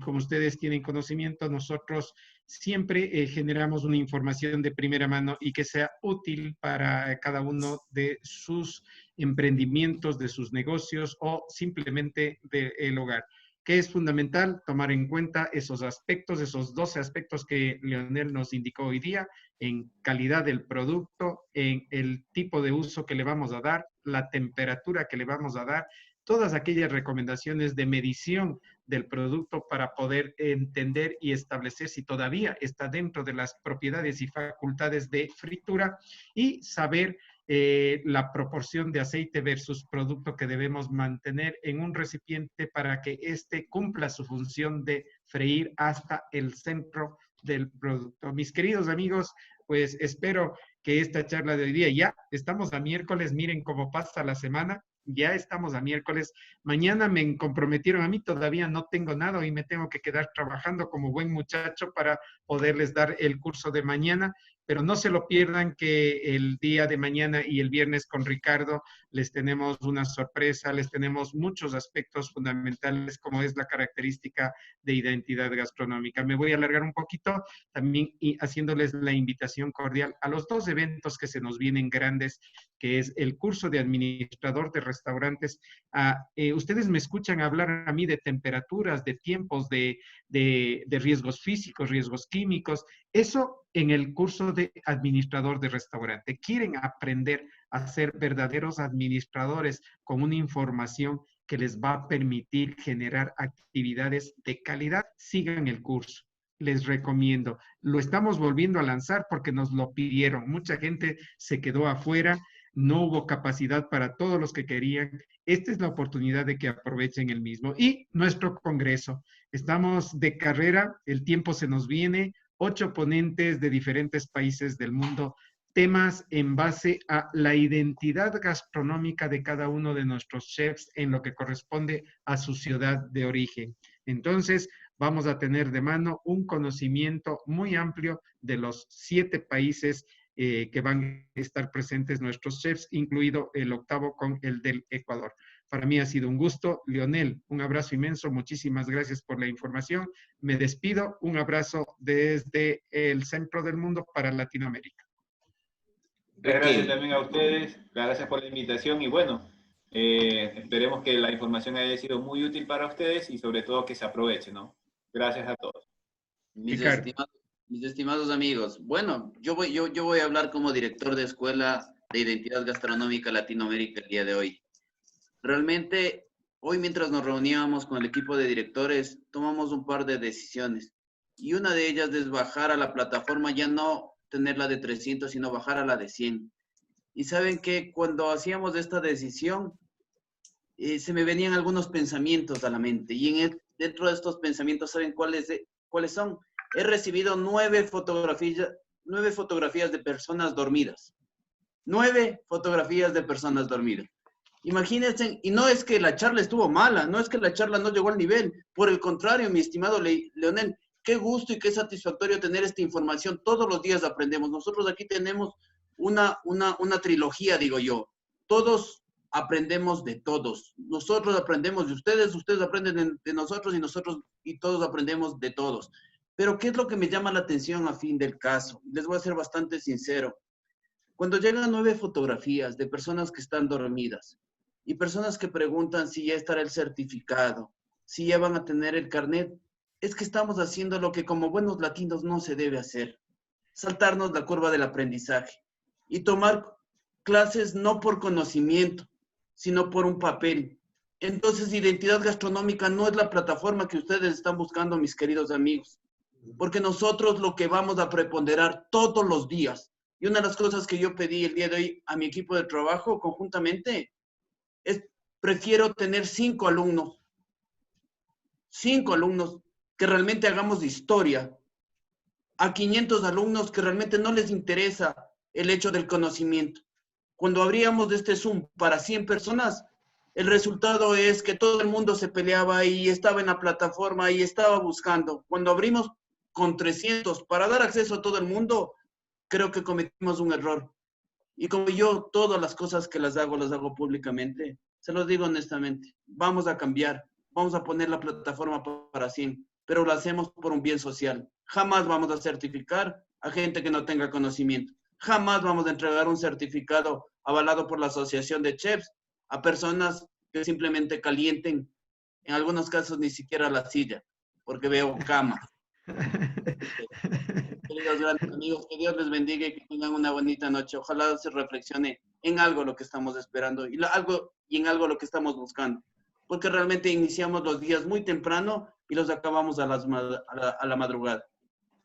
Como ustedes tienen conocimiento, nosotros siempre generamos una información de primera mano y que sea útil para cada uno de sus emprendimientos, de sus negocios o simplemente del hogar. Que es fundamental tomar en cuenta esos aspectos, esos 12 aspectos que Leonel nos indicó hoy día, en calidad del producto, en el tipo de uso que le vamos a dar, la temperatura que le vamos a dar, todas aquellas recomendaciones de medición del producto para poder entender y establecer si todavía está dentro de las propiedades y facultades de fritura y saber la proporción de aceite versus producto que debemos mantener en un recipiente para que éste cumpla su función de freír hasta el centro del producto. Mis queridos amigos, pues espero que esta charla de hoy día, ya estamos a miércoles, miren cómo pasa la semana, ya estamos a miércoles. Mañana me comprometieron a mí, todavía no tengo nada y me tengo que quedar trabajando como buen muchacho para poderles dar el curso de mañana, pero no se lo pierdan que el día de mañana y el viernes con Ricardo les tenemos una sorpresa, les tenemos muchos aspectos fundamentales como es la característica de identidad gastronómica. Me voy a alargar un poquito también y haciéndoles la invitación cordial a los dos eventos que se nos vienen grandes, que es el curso de administrador de restaurantes. Ustedes me escuchan hablar a mí de temperaturas, de tiempos, de riesgos físicos, riesgos químicos. Eso en el curso de administrador de restaurante. Quieren aprender a ser verdaderos administradores con una información que les va a permitir generar actividades de calidad. Sigan el curso. Les recomiendo. Lo estamos volviendo a lanzar porque nos lo pidieron. Mucha gente se quedó afuera. No hubo capacidad para todos los que querían. Esta es la oportunidad de que aprovechen el mismo. Y nuestro congreso. Estamos de carrera, el tiempo se nos viene, 8 ponentes de diferentes países del mundo, temas en base a la identidad gastronómica de cada uno de nuestros chefs en lo que corresponde a su ciudad de origen. Entonces, vamos a tener de mano un conocimiento muy amplio de los 7 países que van a estar presentes nuestros chefs, incluido el octavo con el del Ecuador. Para mí ha sido un gusto. Leonel, un abrazo inmenso. Muchísimas gracias por la información. Me despido. Un abrazo desde el centro del mundo para Latinoamérica. Gracias también a ustedes. Gracias por la invitación y bueno, esperemos que la información haya sido muy útil para ustedes y sobre todo que se aproveche, ¿no? Gracias a todos. Mis estimados amigos, bueno, yo voy a hablar como director de Escuela de Identidad Gastronómica Latinoamérica el día de hoy. Realmente, hoy mientras nos reuníamos con el equipo de directores, tomamos un par de decisiones. Y una de ellas es bajar a la plataforma, ya no tenerla de 300, sino bajar a la de 100. Y saben que cuando hacíamos esta decisión, se me venían algunos pensamientos a la mente. Y dentro de estos pensamientos, ¿saben cuáles son? He recibido 9 fotografías de personas dormidas. 9 fotografías de personas dormidas. Imagínense, y no es que la charla estuvo mala, no es que la charla no llegó al nivel. Por el contrario, mi estimado Leonel, qué gusto y qué satisfactorio tener esta información. Todos los días aprendemos. Nosotros aquí tenemos una trilogía, digo yo. Todos aprendemos de todos. Nosotros aprendemos de ustedes, ustedes aprenden de nosotros y todos aprendemos de todos. Pero ¿qué es lo que me llama la atención a fin del caso? Les voy a ser bastante sincero. Cuando llegan 9 fotografías de personas que están dormidas y personas que preguntan si ya estará el certificado, si ya van a tener el carnet, es que estamos haciendo lo que como buenos latinos no se debe hacer. Saltarnos la curva del aprendizaje y tomar clases no por conocimiento, sino por un papel. Entonces, Identidad Gastronómica no es la plataforma que ustedes están buscando, mis queridos amigos. Porque nosotros lo que vamos a preponderar todos los días, y una de las cosas que yo pedí el día de hoy a mi equipo de trabajo conjuntamente, es prefiero tener 5 alumnos que realmente hagamos historia, a 500 alumnos que realmente no les interesa el hecho del conocimiento. Cuando abríamos este Zoom para 100 personas, el resultado es que todo el mundo se peleaba y estaba en la plataforma y estaba buscando. Cuando abrimos con 300 para dar acceso a todo el mundo, creo que cometimos un error. Y como yo todas las cosas que las hago públicamente, se los digo honestamente, vamos a cambiar, vamos a poner la plataforma para 100, pero lo hacemos por un bien social. Jamás vamos a certificar a gente que no tenga conocimiento. Jamás vamos a entregar un certificado avalado por la Asociación de Chefs a personas que simplemente calienten, en algunos casos ni siquiera la silla, porque veo cama. Queridos grandes amigos, que Dios les bendiga y que tengan una bonita noche. Ojalá se reflexione en algo lo que estamos esperando y en algo lo que estamos buscando. Porque realmente iniciamos los días muy temprano y los acabamos a la madrugada.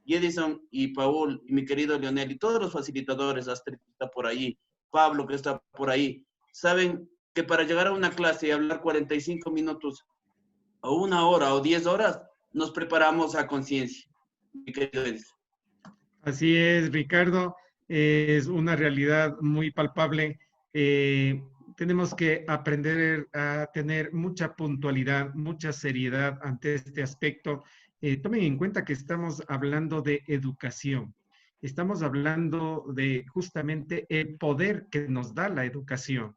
Y Edison y Paul y mi querido Leonel y todos los facilitadores, Astrid que está por ahí, Pablo que está por ahí, saben que para llegar a una clase y hablar 45 minutos o 1 hora o 10 horas, nos preparamos a conciencia. Mi querido Edison. Así es, Ricardo, es una realidad muy palpable. Tenemos que aprender a tener mucha puntualidad, mucha seriedad ante este aspecto. Tomen en cuenta que estamos hablando de educación. Estamos hablando de justamente el poder que nos da la educación.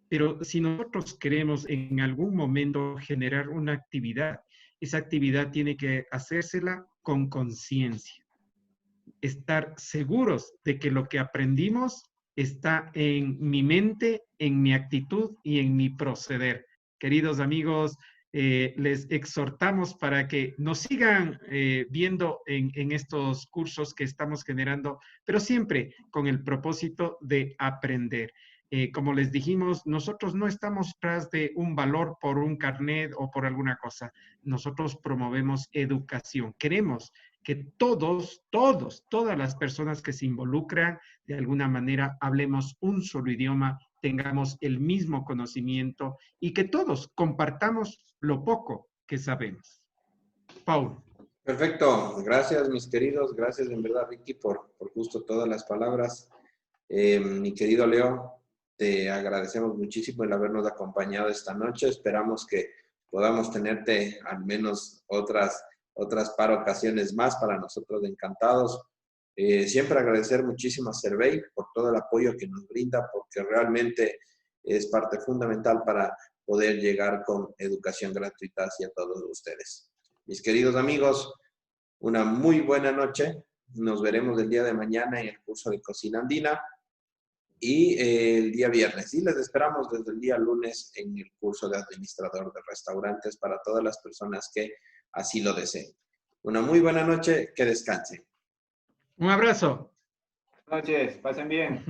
Pero si nosotros queremos en algún momento generar una actividad, esa actividad tiene que hacérsela con conciencia. Estar seguros de que lo que aprendimos está en mi mente, en mi actitud y en mi proceder. Queridos amigos, les exhortamos para que nos sigan viendo en estos cursos que estamos generando, pero siempre con el propósito de aprender. Como les dijimos, nosotros no estamos tras de un valor por un carnet o por alguna cosa. Nosotros promovemos educación. Queremos que todas las personas que se involucran, de alguna manera hablemos un solo idioma, tengamos el mismo conocimiento y que todos compartamos lo poco que sabemos. Paul. Perfecto, gracias mis queridos, gracias en verdad Ricky por justo todas las palabras. Mi querido Leo, te agradecemos muchísimo el habernos acompañado esta noche. Esperamos que podamos tenerte al menos otras otras par ocasiones más. Para nosotros encantados. Siempre agradecer muchísimo a Servei por todo el apoyo que nos brinda, porque realmente es parte fundamental para poder llegar con educación gratuita hacia todos ustedes. Mis queridos amigos, una muy buena noche. Nos veremos el día de mañana en el curso de Cocina Andina y el día viernes. Y les esperamos desde el día lunes en el curso de Administrador de Restaurantes para todas las personas que así lo deseen. Una muy buena noche, que descansen. Un abrazo. Buenas noches, pasen bien.